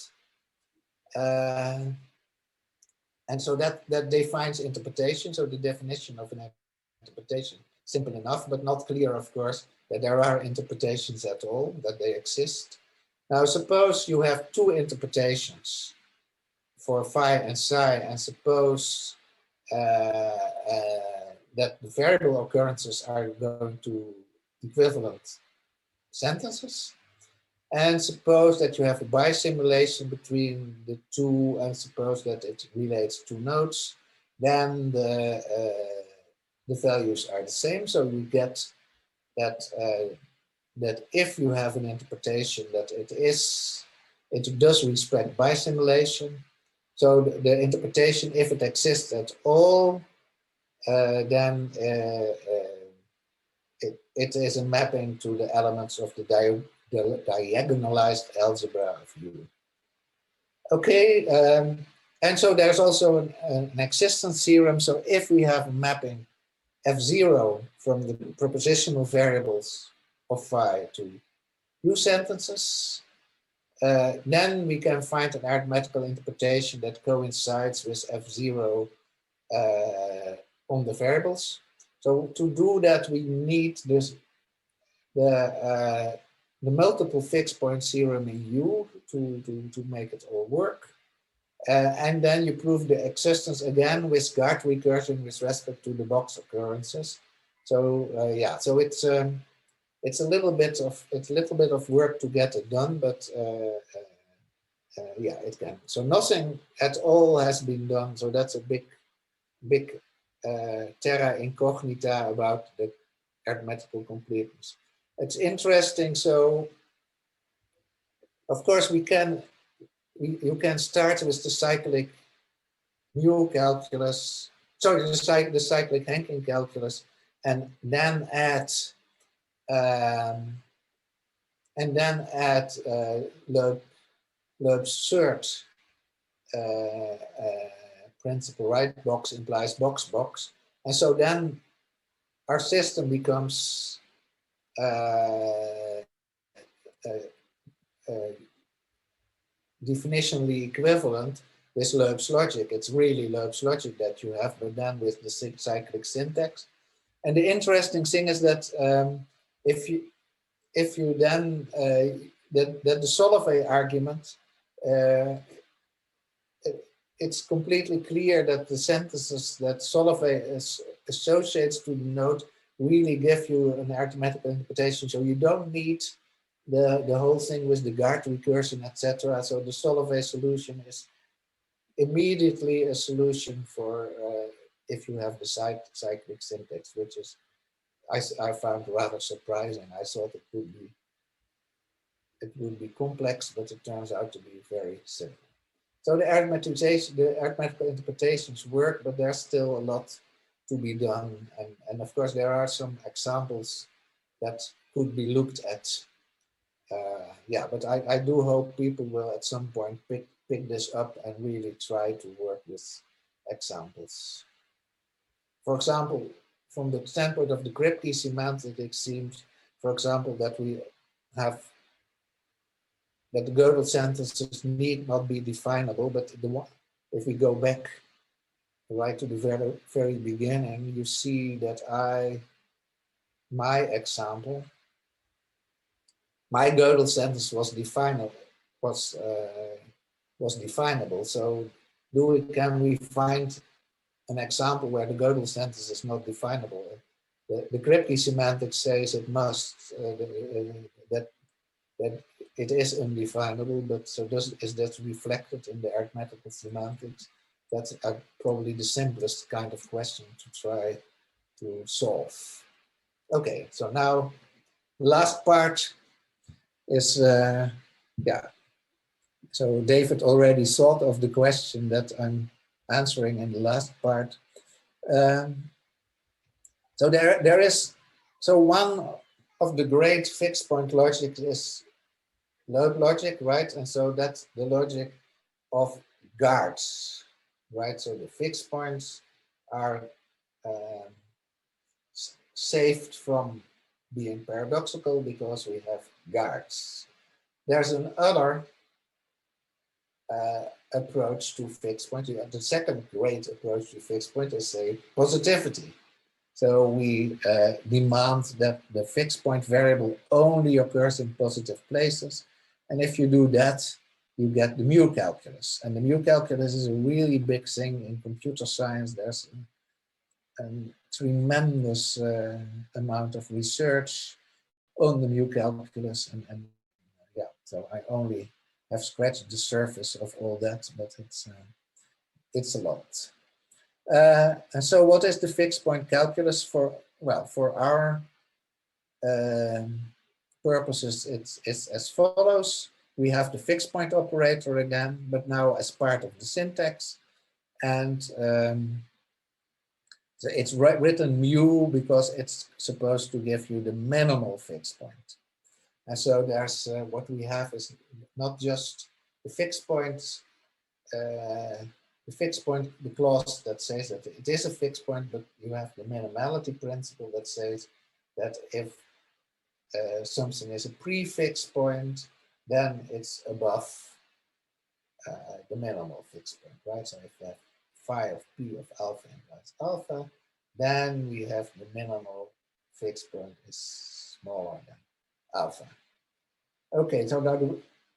And so that defines interpretation. So the definition of an interpretation, simple enough, but not clear, of course, that there are interpretations at all, that they exist. Now, suppose you have two interpretations for phi and psi, and suppose that the variable occurrences are going to equivalent sentences. And suppose that you have a bisimulation between the two, and suppose that it relates to nodes, then the values are the same. So you get that that if you have an interpretation that it does respect bisimulation. So the interpretation, if it exists at all, then it is a mapping to the elements of the diagonalized algebra of U. Okay, and so there's also an existence theorem. So if we have a mapping F0 from the propositional variables of phi to U sentences, then we can find an arithmetical interpretation that coincides with F0 on the variables. So to do that, we need this the multiple fixed point theorem in U to make it all work. And then you prove the existence again with guard recursion with respect to the box occurrences. So yeah, so it's a little bit of work to get it done, but yeah, it can. So nothing at all has been done. So that's a big terra incognita about the arithmetical completeness. It's interesting. So of course you can start with the cyclic mu calculus, sorry, the cyclic Henkin calculus, and then add Löb's third principle, right? Box implies box, box. And so then our system becomes definitionally equivalent with Löb's logic. It's really Löb's logic that you have, but then with the cyclic syntax. And the interesting thing is that if you then that the Solovay argument, it's completely clear that the sentences that Solovay associates to the node really give you an arithmetical interpretation. So you don't need the whole thing with the guard recursion, etc. So the Solovay solution is immediately a solution for if you have the cyclic syntax, which is I found rather surprising. I thought it would be complex, but it turns out to be very simple. So the arithmetical interpretations work, but there's still a lot to be done. And of course, there are some examples that could be looked at. Yeah, but I do hope people will at some point pick this up and really try to work with examples. For example, from the standpoint of the Kripke semantic, it seems, for example, that we have that the Gödel sentences need not be definable, but if we go back right to the very beginning, you see that my example, my Gödel sentence was definable. So can we find an example where the Gödel sentence is not definable? The Kripke semantic says it must that it is undefinable, but so is that reflected in the arithmetical semantics? That's probably the simplest kind of question to try to solve. Okay, so now the last part is, yeah. So David already thought of the question that I'm answering in the last part. So there is, so one of the great fixed point logic is Löb logic, right? And so that's the logic of guards, right? So the fixed points are saved from being paradoxical because we have guards. There's another approach to fixed point. The second great approach to fixed point is, say, positivity. So we demand that the fixed point variable only occurs in positive places. And if you do that, you get the mu calculus. And the mu calculus is a really big thing in computer science. There's a tremendous amount of research on the mu calculus. And yeah, so I only have scratched the surface of all that, but it's a lot. And so what is the fixed point calculus for? Well, for our purposes, it's as follows. We have the fixed point operator again, but now as part of the syntax. And so it's written mu because it's supposed to give you the minimal fixed point. And so there's what we have is not just the fixed point, the clause that says that it is a fixed point, but you have the minimality principle that says that if something is a prefixed point, then it's above the minimal fixed point, right? So if you have phi of p of alpha implies alpha, then we have the minimal fixed point is smaller than alpha. Okay, so now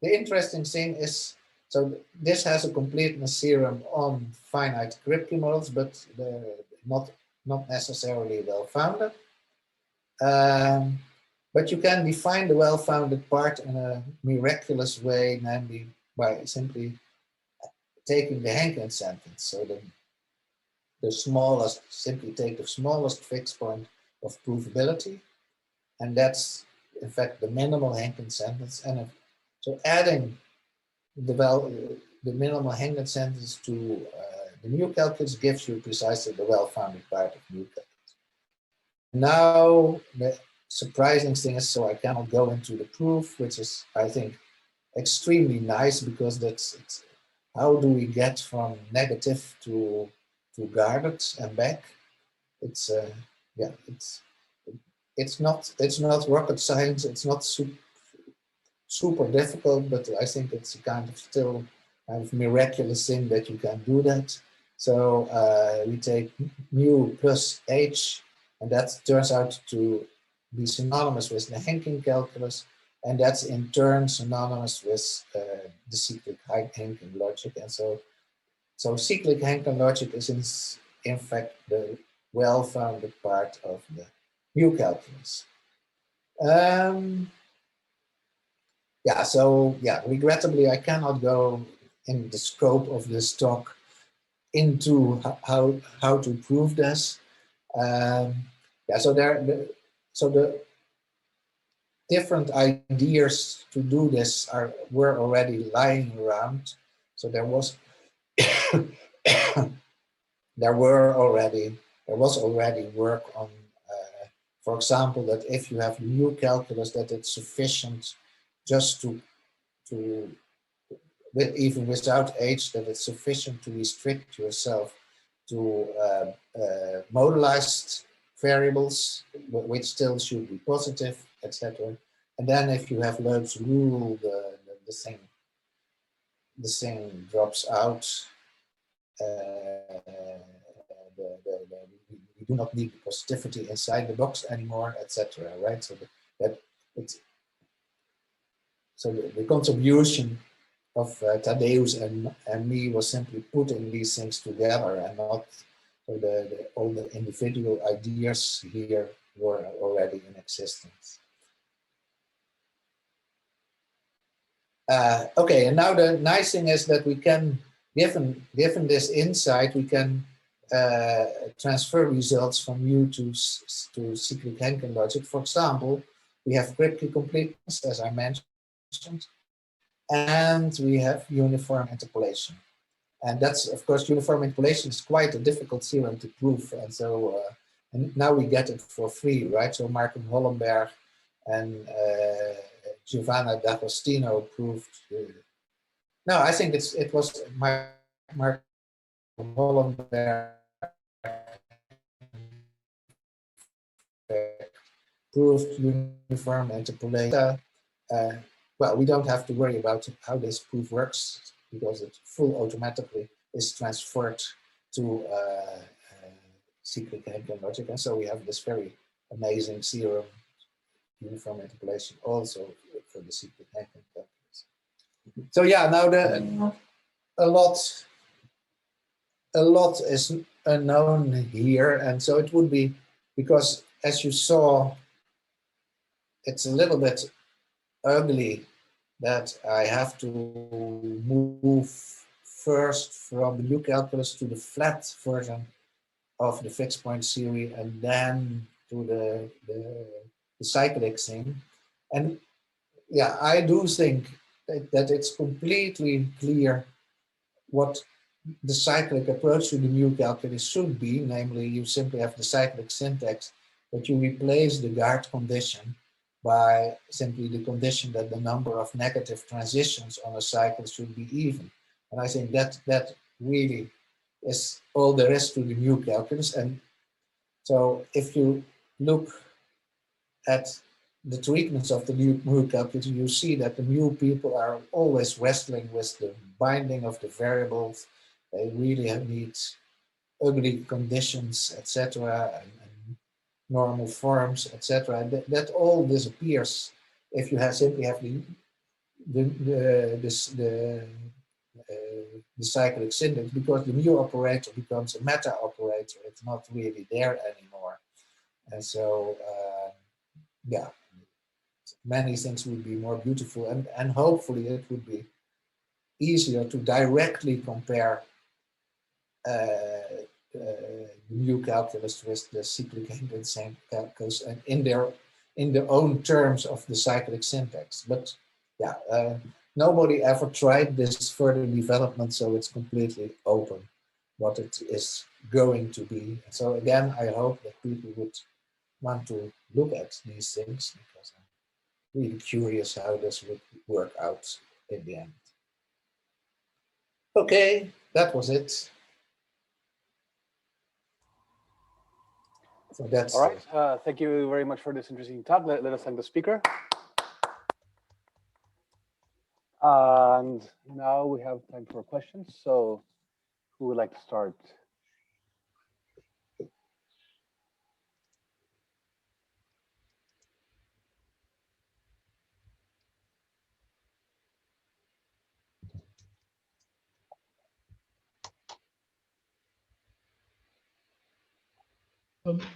the interesting thing is, so this has a completeness theorem on finite Kripke models, but not necessarily well-founded. But you can define the well-founded part in a miraculous way, namely by simply taking the Henkin sentence. So the smallest, simply take the smallest fixed point of provability, and that's in fact the minimal Henkin sentence. And so adding the minimal Henkin sentence to the mu calculus gives you precisely the well-founded part of mu calculus. Now the surprising thing is, so I cannot go into the proof, which is, I think, extremely nice, because that's how do we get from negative to guarded and back. It's yeah, it's not rocket science. It's not super difficult, but I think it's a kind of miraculous thing that you can do that. So we take mu plus h, and that turns out to be synonymous with the Henkin calculus, and that's in turn synonymous with the cyclic Henkin logic. And so cyclic Henkin logic is in fact the well-founded part of the mu calculus. Yeah, so yeah, regrettably I cannot go in the scope of this talk into how to prove this. Yeah, so the different ideas to do this were already lying around. So there was already work on, for example, that if you have mu calculus, that it's sufficient just to even without h, that it's sufficient to restrict yourself to modalised variables, which still should be positive, etc. And then if you have Löb's rule, the thing drops out. We do not need the positivity inside the box anymore, etc. Right? So the contribution of Tadeusz and me was simply putting these things together, and not so all the individual ideas here were already in existence. Okay, and now the nice thing is that we can, given this insight, we can transfer results from mu to cyclic Henkin logic. For example, we have Kripke completeness, as I mentioned, and we have uniform interpolation. And that's, of course, uniform interpolation is quite a difficult theorem to prove. And so and now we get it for free, right? So Marco Hollenberg and Giovanna D'Agostino proved. No, I think it was Marco Hollenberg proved uniform interpolation. Well, we don't have to worry about how this proof works, because it full automatically is transferred to cyclic Henkin logic. And so we have this very amazing theorem, uniform interpolation, also for the cyclic Henkin calculus. So yeah, now a lot is unknown here, and so it would be, because as you saw, it's a little bit ugly that I have to move first from the new calculus to the flat version of the fixed point theory, and then to the cyclic thing. And yeah, I do think that it's completely clear what the cyclic approach to the new calculus should be. Namely, you simply have the cyclic syntax, but you replace the guard condition by simply the condition that the number of negative transitions on a cycle should be even. And I think that really is all there is to the new calculus. And so if you look at the treatments of the new calculus, you see that the new people are always wrestling with the binding of the variables. They really need ugly conditions, etc., and normal forms, etc. That all disappears if you simply have the cyclic syntax, because the new operator becomes a meta operator. It's not really there anymore. And so, yeah, many things would be more beautiful, and hopefully it would be easier to directly compare the new calculus with the cyclic Henkin calculus, and in their own terms of the cyclic syntax. But yeah, nobody ever tried this further development, so it's completely open what it is going to be. So again, I hope that people would want to look at these things, because I'm really curious how this would work out in the end. Okay, that was it. So that's all right. Thank you very much for this interesting talk. Let us thank the speaker. And now we have time for questions. So who would like to start?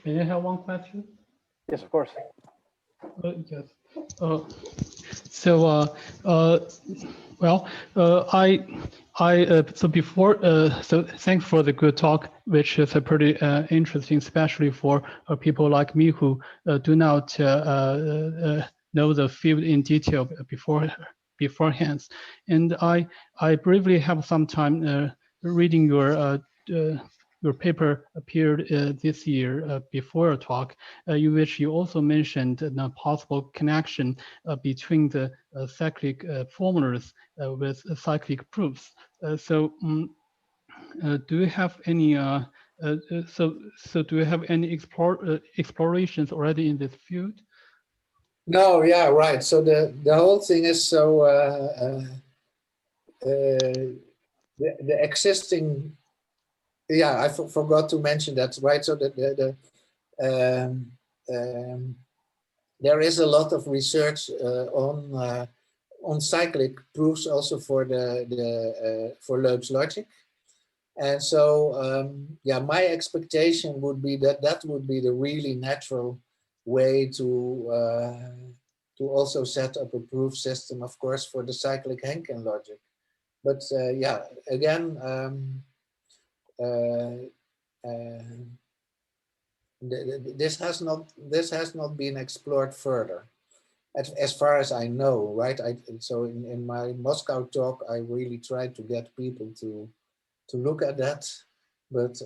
May I have one question? Yes, of course. Yes. So before, so thanks for the good talk, which is a pretty interesting, especially for people like me who do not know the field in detail beforehand. And I briefly have some time reading your paper appeared this year before a talk, in which you also mentioned a possible connection between the cyclic formulas with cyclic proofs. Do you have any do you have any explorations already in this field? No, yeah, right. So the whole thing is so the existing. Yeah, I forgot to mention that, right? So there is a lot of research on cyclic proofs also for for Löb's logic, and so yeah, my expectation would be that would be the really natural way to also set up a proof system, of course, for the cyclic Henkin logic. But yeah, again. This has not been explored further, as far as I know, right? So in my Moscow talk, I really tried to get people to look at that, but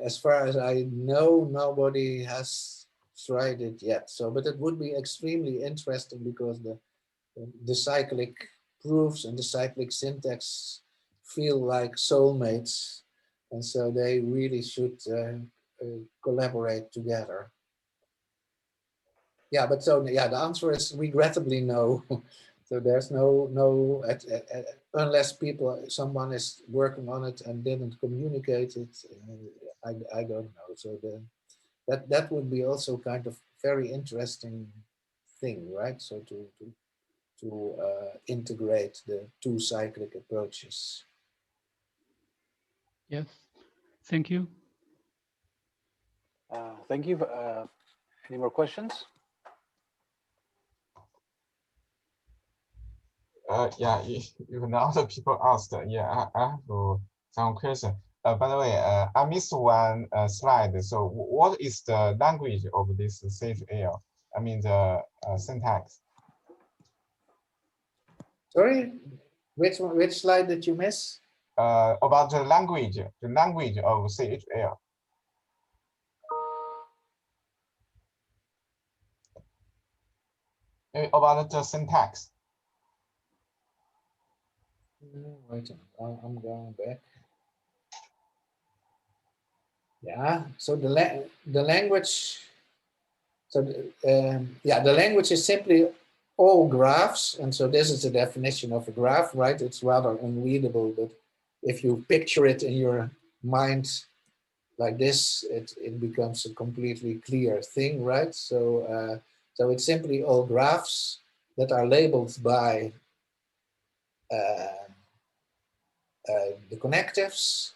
as far as I know, nobody has tried it yet. So, but it would be extremely interesting, because the cyclic proofs and the cyclic syntax feel like soulmates. And so they really should collaborate together. Yeah, but so yeah, the answer is regrettably no. So there's no unless someone is working on it and didn't communicate it. I don't know. So that would be also kind of very interesting thing, right? So to to integrate the two cyclic approaches. Yes, thank you. Thank you. Any more questions? Yeah, if other people asked, yeah, I have some question. By the way, I missed one slide. So what is the language of this CHL? I mean the syntax. Sorry, which slide did you miss? About the language of CHL. About the syntax. Wait, I'm going back. Yeah, so the language. So the language is simply all graphs, and so this is the definition of a graph, right? It's rather unreadable, but if you picture it in your mind like this, it becomes a completely clear thing, right? So so it's simply all graphs that are labeled by the connectives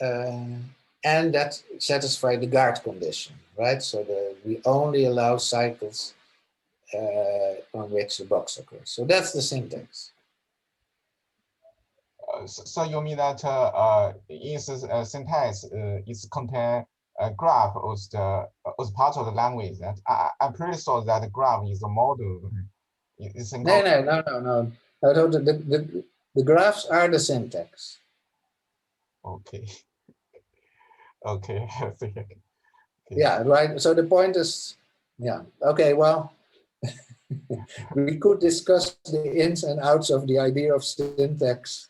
and that satisfy the guard condition, right? So we only allow cycles on which the box occurs. So that's the syntax. So you mean that in syntax is contain a graph as part of the language. That I'm pretty sure that the graph is a model. No. The graphs are the syntax. Okay. Okay. Okay. Yeah, right. So the point is, yeah. Okay, well, we could discuss the ins and outs of the idea of syntax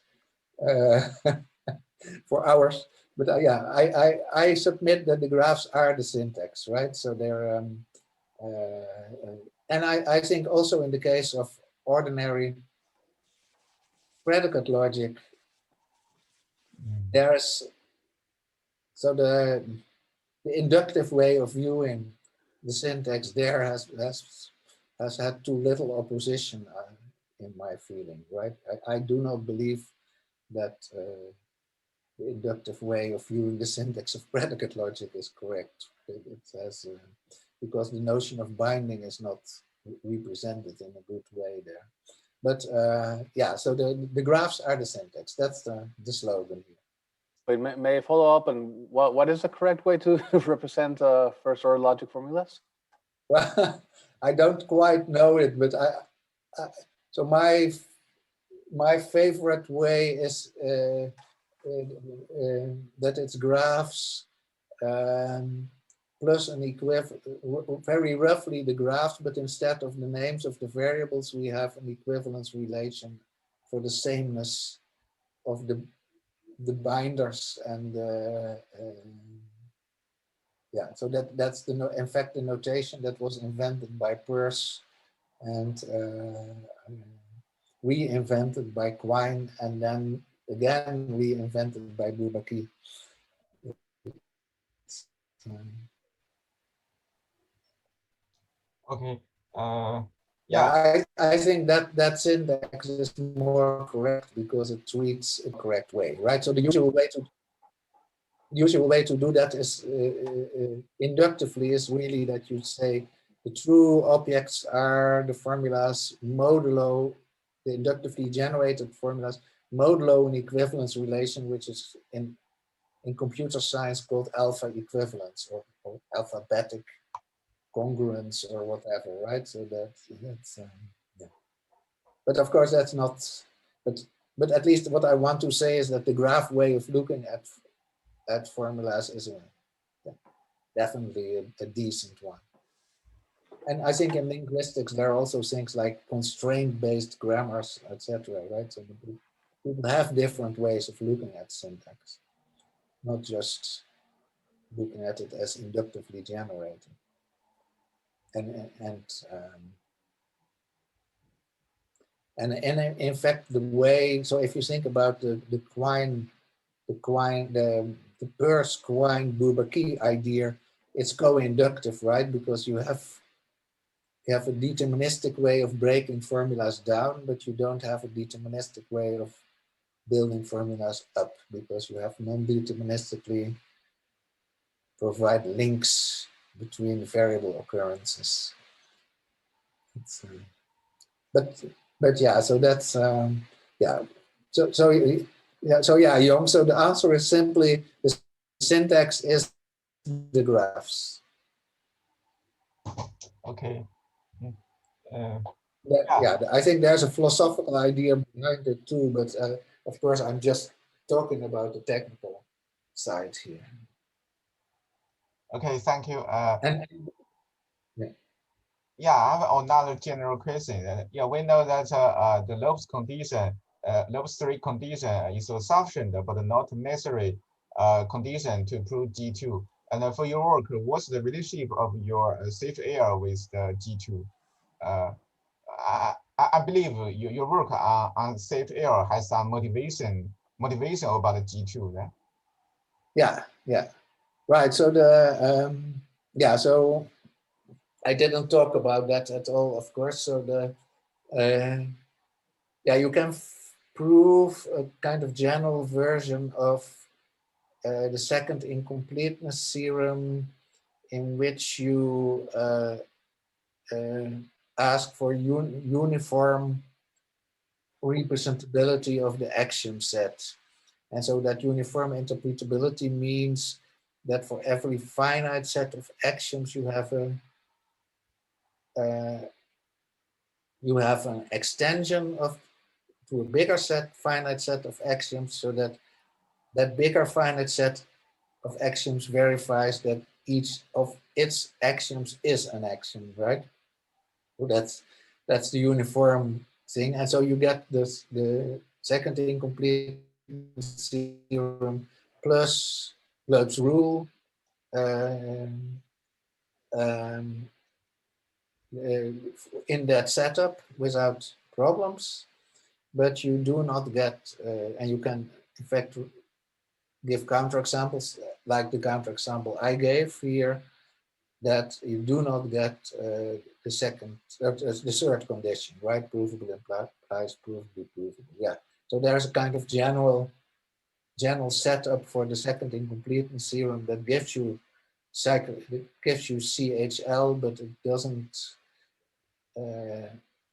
for hours, but yeah, I submit that the graphs are the syntax, right? So they're, and I think also in the case of ordinary predicate logic, there's, so the inductive way of viewing the syntax there has had too little opposition in my feeling, right? I do not believe that the inductive way of viewing the syntax of predicate logic is correct. It has, because the notion of binding is not represented in a good way there. But yeah, so the graphs are the syntax. That's the slogan here. Wait, may I follow up? And what is the correct way to represent first order logic formulas? Well, I don't quite know it, but so my favorite way is that it's graphs plus an equivalent, very roughly the graphs, but instead of the names of the variables, we have an equivalence relation for the sameness of the binders and yeah, so that's the in fact the notation that was invented by Peirce and reinvented by Quine and then again reinvented by Bourbaki. Okay. Yeah, I think that syntax is more correct because it treats it the correct way, right? So the usual way to do that is inductively is really that you say the true objects are the formulas modulo, the inductively generated formulas modulo an equivalence relation, which is in computer science called alpha equivalence or alphabetic congruence or whatever, right? So that's yeah. But of course that's not, but at least what I want to say is that the graph way of looking at formulas is definitely a decent one. And I think in linguistics there are also things like constraint-based grammars, etc. Right? So people have different ways of looking at syntax, not just looking at it as inductively generated. And in fact, the way, so if you think about the Peirce Quine Bourbaki idea, it's co-inductive, right? Because you have you have a deterministic way of breaking formulas down, but you don't have a deterministic way of building formulas up, because you have non-deterministically provide links between variable occurrences. But yeah, so that's yeah. So yeah, Jongh. So the answer is simply the syntax is the graphs. Okay. Yeah, I think there's a philosophical idea behind it too, but of course I'm just talking about the technical side here. Okay, thank you. And yeah, I have another general question. Yeah, we know that the Löb's condition, Löb's 3 condition is sufficient, but not necessary condition to prove G2. And for your work, what's the relationship of your safe error with the G2? I believe your work on safe error has some motivation about the G2, right? Yeah, right. So the yeah, so I didn't talk about that at all, of course. So the yeah, you can prove a kind of general version of the second incompleteness theorem, in which you ask for uniform representability of the axiom set. And so that uniform interpretability means that for every finite set of axioms, you have an extension of to a bigger finite set of axioms, so that that bigger finite set of axioms verifies that each of its axioms is an axiom, right? So that's the uniform thing. And so you get this, the second incompleteness theorem plus Löb's rule in that setup without problems, but you do not get, and you can in fact give counterexamples like the counterexample I gave here, that you do not get the third condition, right? Provable implies provably provable. Yeah. So there's a kind of general setup for the second incompleteness theorem that gives you CHL, but it doesn't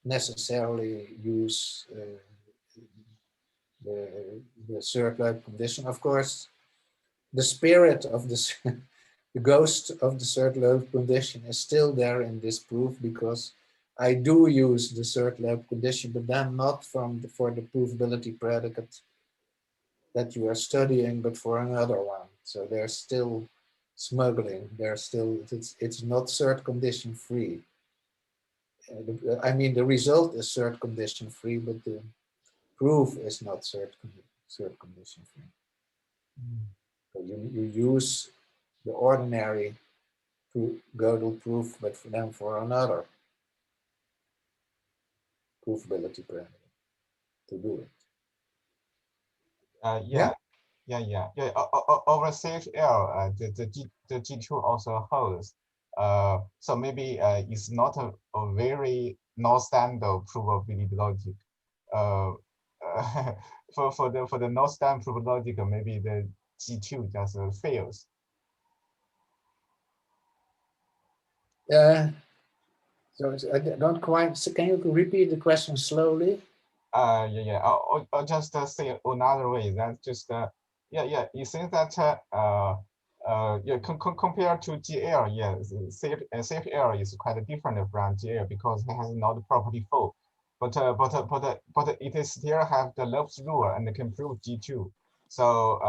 necessarily use the third Löb condition. Of course, the spirit of this, the ghost of the third Löb condition is still there in this proof, because I do use the third Löb condition, but then not for the provability predicate that you are studying, but for another one. So there's still smuggling. There's still, it's not third condition free. I mean, the result is third condition free, but the proof is not third condition free. So you use the ordinary Gödel proof, but for another provability predicate to do it. Yeah. Over safe error, the G2 also holds. So maybe it's not a very non-standard probability logic. For the non-standard probability logic, maybe the G2 just fails. So I don't quite. So can you repeat the question slowly? I'll just say another way. That's just you think that compared to GL, safe error is quite different from GL because it has not property full, but it still have the Löb's rule and can prove G2. So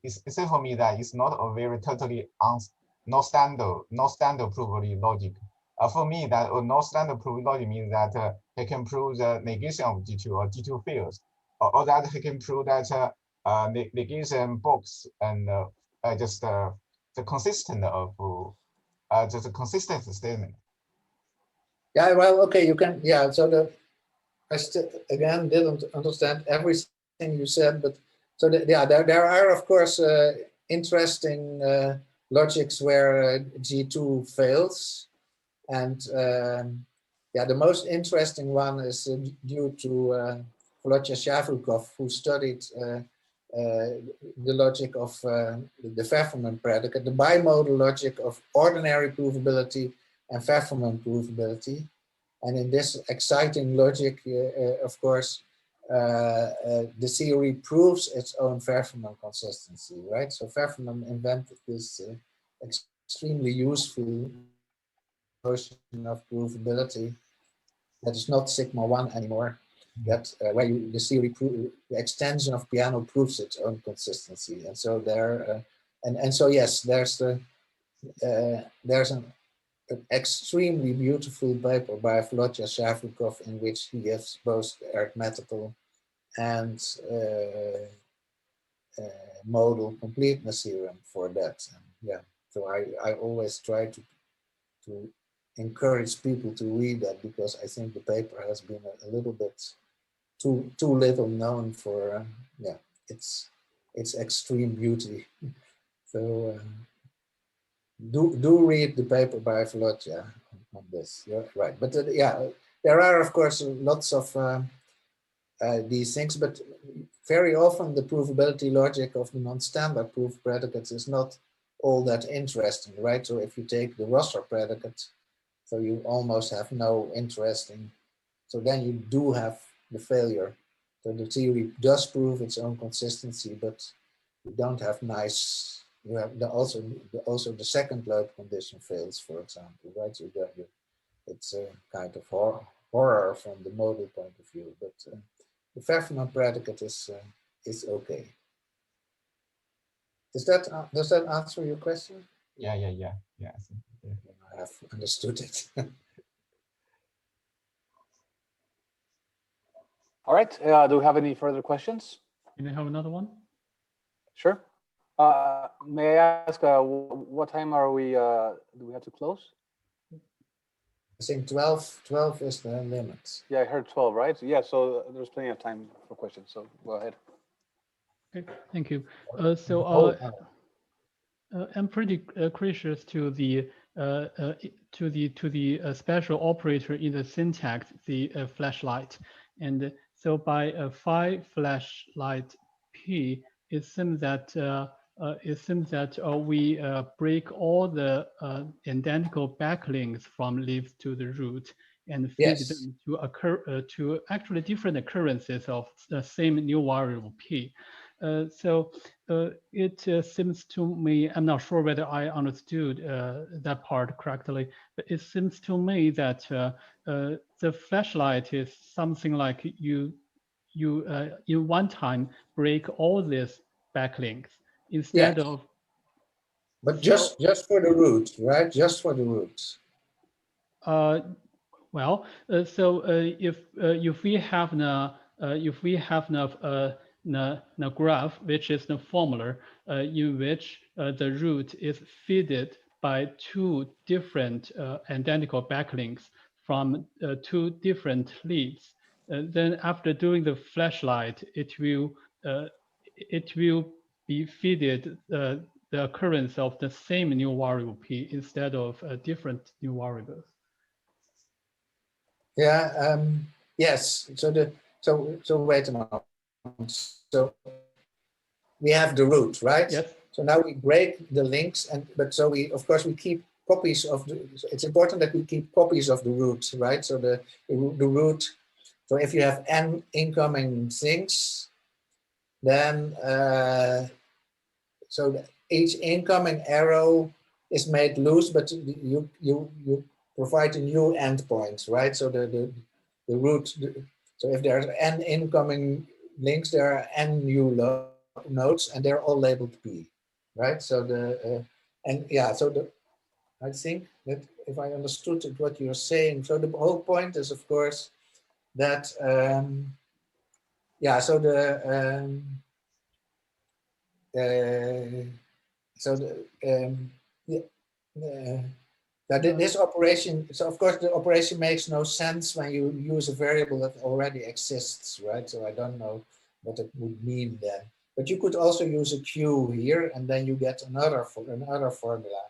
it's safe for me that it's not a very totally no standard probability logic. For me, that no standard probability logic means that he can prove the negation of G2 or G2 fails, or that he can prove that negation box and just the consistent of just a consistent statement. Yeah, well, okay, you can. Yeah, so I still again didn't understand everything you said, but so there are of course interesting logics where G2 fails. And yeah, the most interesting one is due to Volodya-Shavrukov, who studied the logic of the Fefferman predicate, the bimodal logic of ordinary provability and Fefferman provability. And in this exciting logic, of course, the theory proves its own Fefferman consistency, right? So Fefferman invented this extremely useful notion of provability that is not sigma 1 anymore, that where the theory the extension of piano proves its own consistency. And so there, and so yes, there's an extremely beautiful paper by Volodya-Shavrukov in which he gives both arithmetical and modal completeness theorem for that. And yeah, so I always try to encourage people to read that, because I think the paper has been a little bit too little known for yeah, its extreme beauty. So do read the paper by Volodya on this. You're right, but yeah, there are of course lots of these things, but very often the provability logic of the non-standard proof predicates is not all that interesting, right? So if you take the Rosser predicate, so you almost have no interesting, so then you do have the failure. So the theory does prove its own consistency, but you don't have nice, you have also the second Löb condition fails, for example, right? So it's a kind of horror from the modal point of view, but the Fefferman predicate is okay. Does that answer your question? Yeah. I think, yeah. I have understood it. All right. Do we have any further questions? Can I have another one? Sure. May I ask what time are we? Do we have to close? I think 12 is the limit. Yeah, I heard 12, right? Yeah, so there's plenty of time for questions. So go ahead. Okay, thank you. I'm pretty curious to the special operator in the syntax, the flashlight, and so by phi flashlight p, it seems that we break all the identical backlinks from leaves to the root and feed them to actually different occurrences of the same new variable p. So it seems to me, I'm not sure whether I understood that part correctly, but it seems to me that the flashlight is something like you in one time break all these backlinks instead of. But just for the root, right? Just for the roots. Well, so if we have the graph, which is the formula in which the root is fed by two different identical backlinks from two different leaves, then after doing the flashlight, it will be fed the occurrence of the same new variable p instead of different new variables. Yeah. Yes. So wait a moment. So we have the root, right? Yes. So now we break the links, but so we of course we keep copies of the. It's important that we keep copies of the root, right? So the root. So if you have n incoming things, then so each incoming arrow is made loose, but you provide a new endpoint, right? So the root. So if there are n incoming links, there are n new nodes, and they're all labeled p, right? So I think that if I understood what you're saying, so the whole point is, of course, that this operation, so of course the operation makes no sense when you use a variable that already exists, right? So I don't know what it would mean then. But you could also use a Q here, and then you get another formula.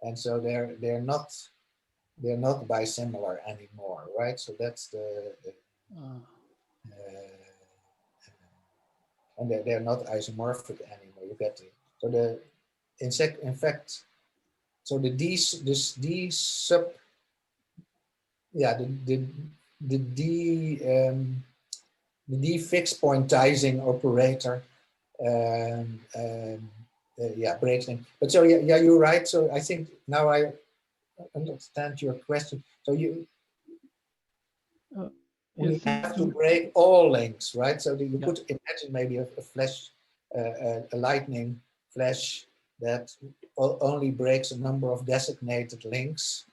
And so they're not they're not bisimilar anymore, right? So that's and they're not isomorphic anymore. You get the, so the in fact, so the D sub, yeah, the D fixed pointizing operator, yeah, breaks them. But so yeah, you're right. So I think now I understand your question. So you we have to break all links, right? So you could imagine maybe a flash, a lightning flash that only breaks a number of designated links.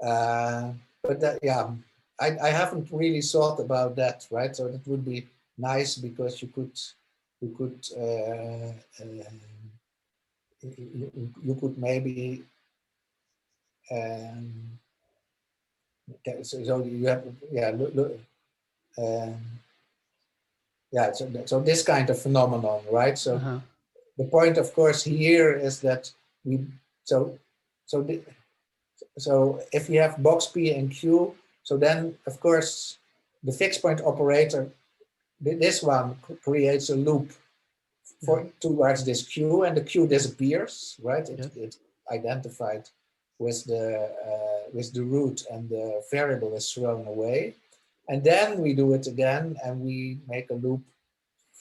But that, yeah, I haven't really thought about that, right? So that would be nice because you could maybe so you have, yeah, yeah, so this kind of phenomenon, right? So the point, of course, here is that we so if you have box P and Q, so then of course the fixed point operator, this one creates a loop for towards this Q, and the Q disappears, right? It's identified with the root, and the variable is thrown away. And then we do it again, and we make a loop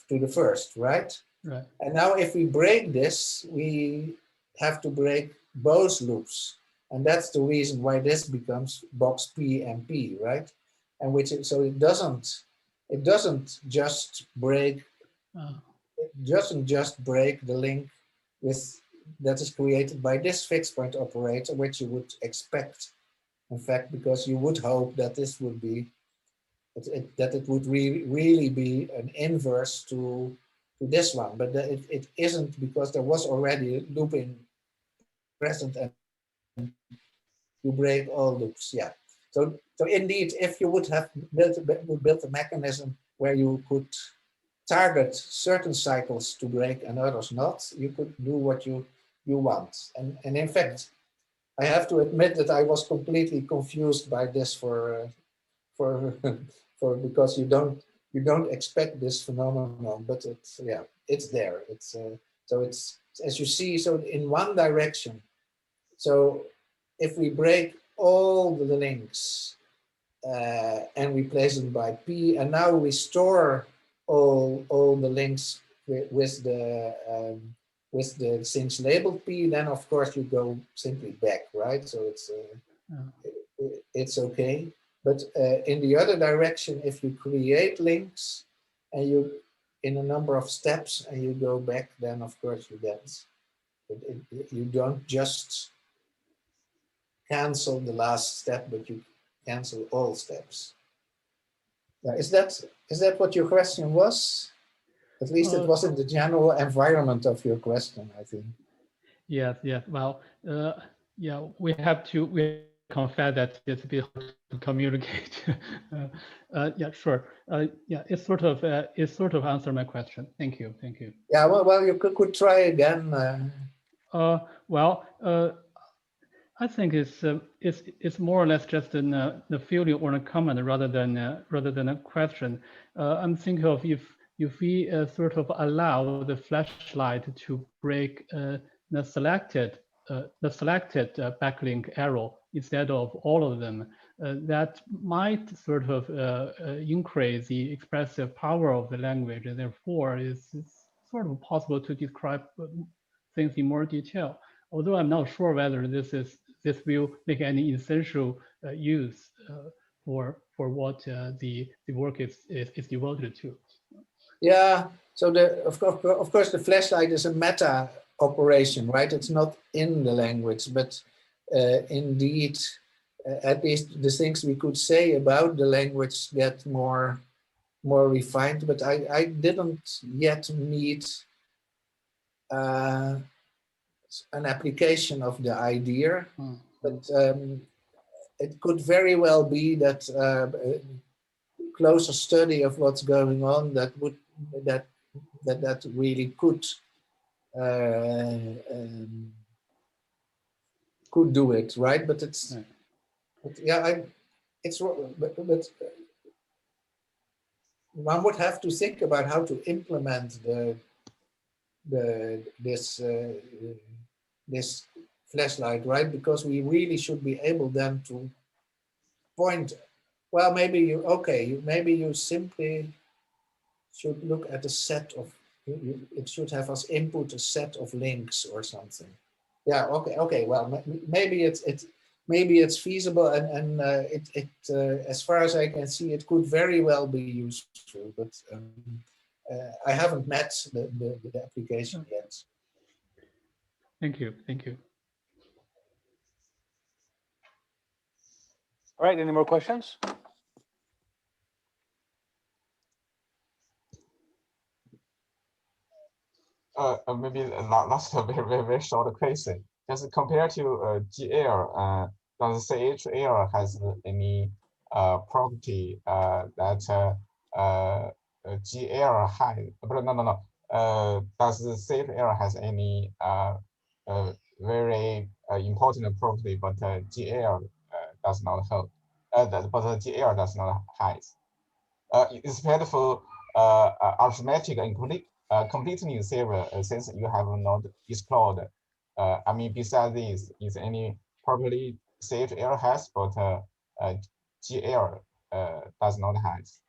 to the first, right? Right. And now if we break this, we have to break both loops. And that's the reason why this becomes box P and P, right? And so it doesn't just break, it doesn't just break the link that is created by this fixed point operator, which you would expect, in fact, because you would hope that this would be, that it would really be an inverse to this one, but it isn't, because there was already a looping present, and you break all loops. Yeah. So indeed, if you would have built a mechanism where you could target certain cycles to break and others not, you could do what you want. And in fact, I have to admit that I was completely confused by this because you don't expect this phenomenon, but it's there. So it's, as you see, so in one direction. So if we break all the links and we place them by P, and now we store all the links with the things labeled P, then of course you go simply back, right? So it's okay. But in the other direction, if you create links and you in a number of steps and you go back, then of course you get you don't just cancel the last step, but you cancel all steps. Is that what your question was? At least it was in the general environment of your question, I think. Yes. Well, yeah, we have to confess that it's a bit hard to communicate. Yeah, sure. Yeah, it sort of answered my question. Thank you. Yeah, well, you could try again. Well, I think it's more or less just the feeling or a comment rather than a question. I'm thinking of if we sort of allow the flashlight to break the selected backlink arrow instead of all of them, that might sort of increase the expressive power of the language, and therefore it's sort of possible to describe things in more detail. Although I'm not sure whether this will make any essential use for what the work is devoted to. Yeah. So of course the flashlight is a meta operation, right? It's not in the language, but indeed, at least the things we could say about the language get more refined. But I didn't yet meet an application of the idea, but it could very well be that closer study of what's going on that really could could do it, right? But it's Right. but yeah, but one would have to think about how to implement this flashlight, right? Because we really should be able then to point. Well, maybe maybe you simply should look at a set of. It should have us input a set of links or something. Yeah. Okay. Well, maybe it's feasible, and as far as I can see, it could very well be useful, but I haven't met the application yet. Thank you. Thank you. All right, any more questions? Maybe last very short question. Just compared to GL, does CHL has any property that GL has? But no. Does CHL has any very important property, but GL does not have? But GL does not has. Except for arithmetic and completeness theory, since you have not explored. I mean, besides this, is any property CHL has, but GL does not has?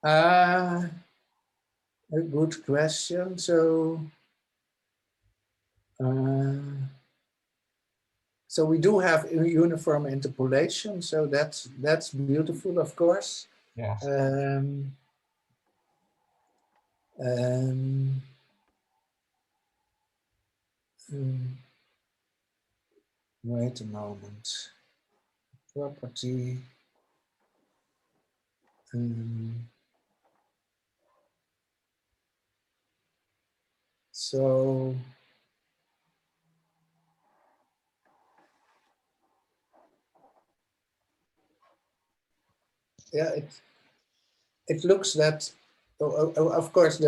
A good question. So, so we do have uniform interpolation. So that's beautiful, of course. Yes. Wait a moment. Property. So yeah, it looks that of course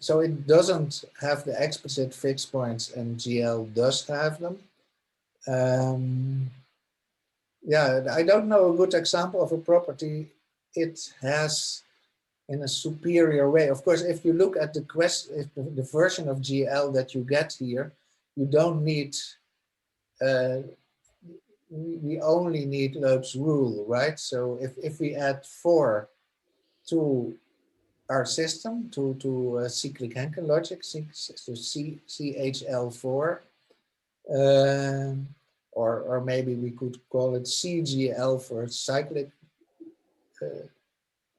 so it doesn't have the explicit fixed points, and GL does have them. Yeah, I don't know a good example of a property it has in a superior way. Of course, if you look at the version of GL that you get here, you don't need, we only need Löb's rule, right? So if we add 4 to our system, to Cyclic Henkin Logic, so CHL4, or maybe we could call it CGL for cyclic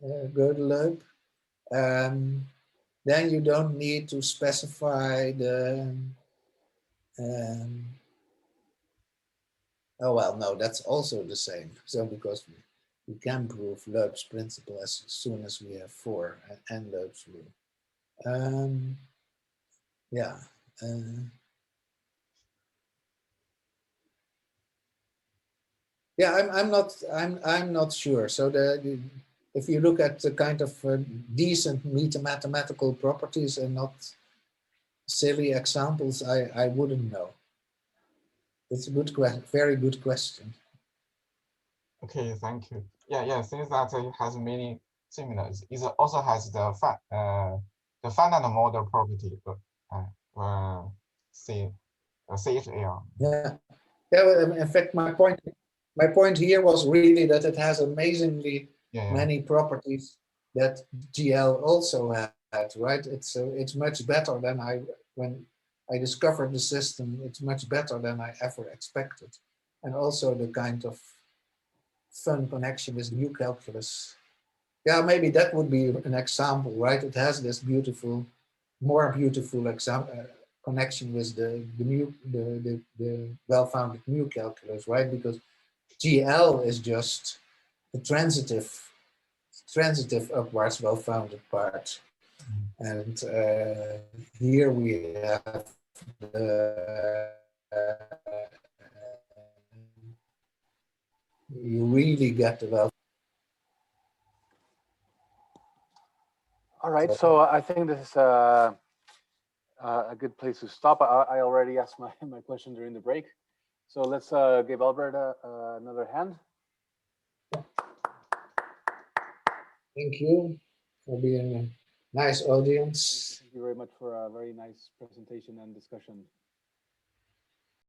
Gödel. Then you don't need to specify the oh well, no, that's also the same. So because we can prove Löb's principle as soon as we have 4 and Löb's rule. Yeah. Yeah, I'm not sure. So if you look at the kind of decent mathematical properties and not silly examples, I wouldn't know. It's a good question, very good question. Okay, thank you. Yeah. Since that it has many similars, it also has the finite model property. CHL. Yeah. Well, in fact, my point here was really that it has amazingly many properties that GL also had, right? It's much better than when I discovered the system, it's much better than I ever expected. And also the kind of fun connection with new calculus. Yeah, maybe that would be an example, right? It has this beautiful, more beautiful example. Connection with the well-founded new calculus, right? Because GL is just the transitive upwards well-founded part, and here we have the you really get the well. All right, so I think this is a good place to stop. I already asked my question during the break. So let's give Albert another hand. Thank you for being a nice audience. Thank you very much for a very nice presentation and discussion.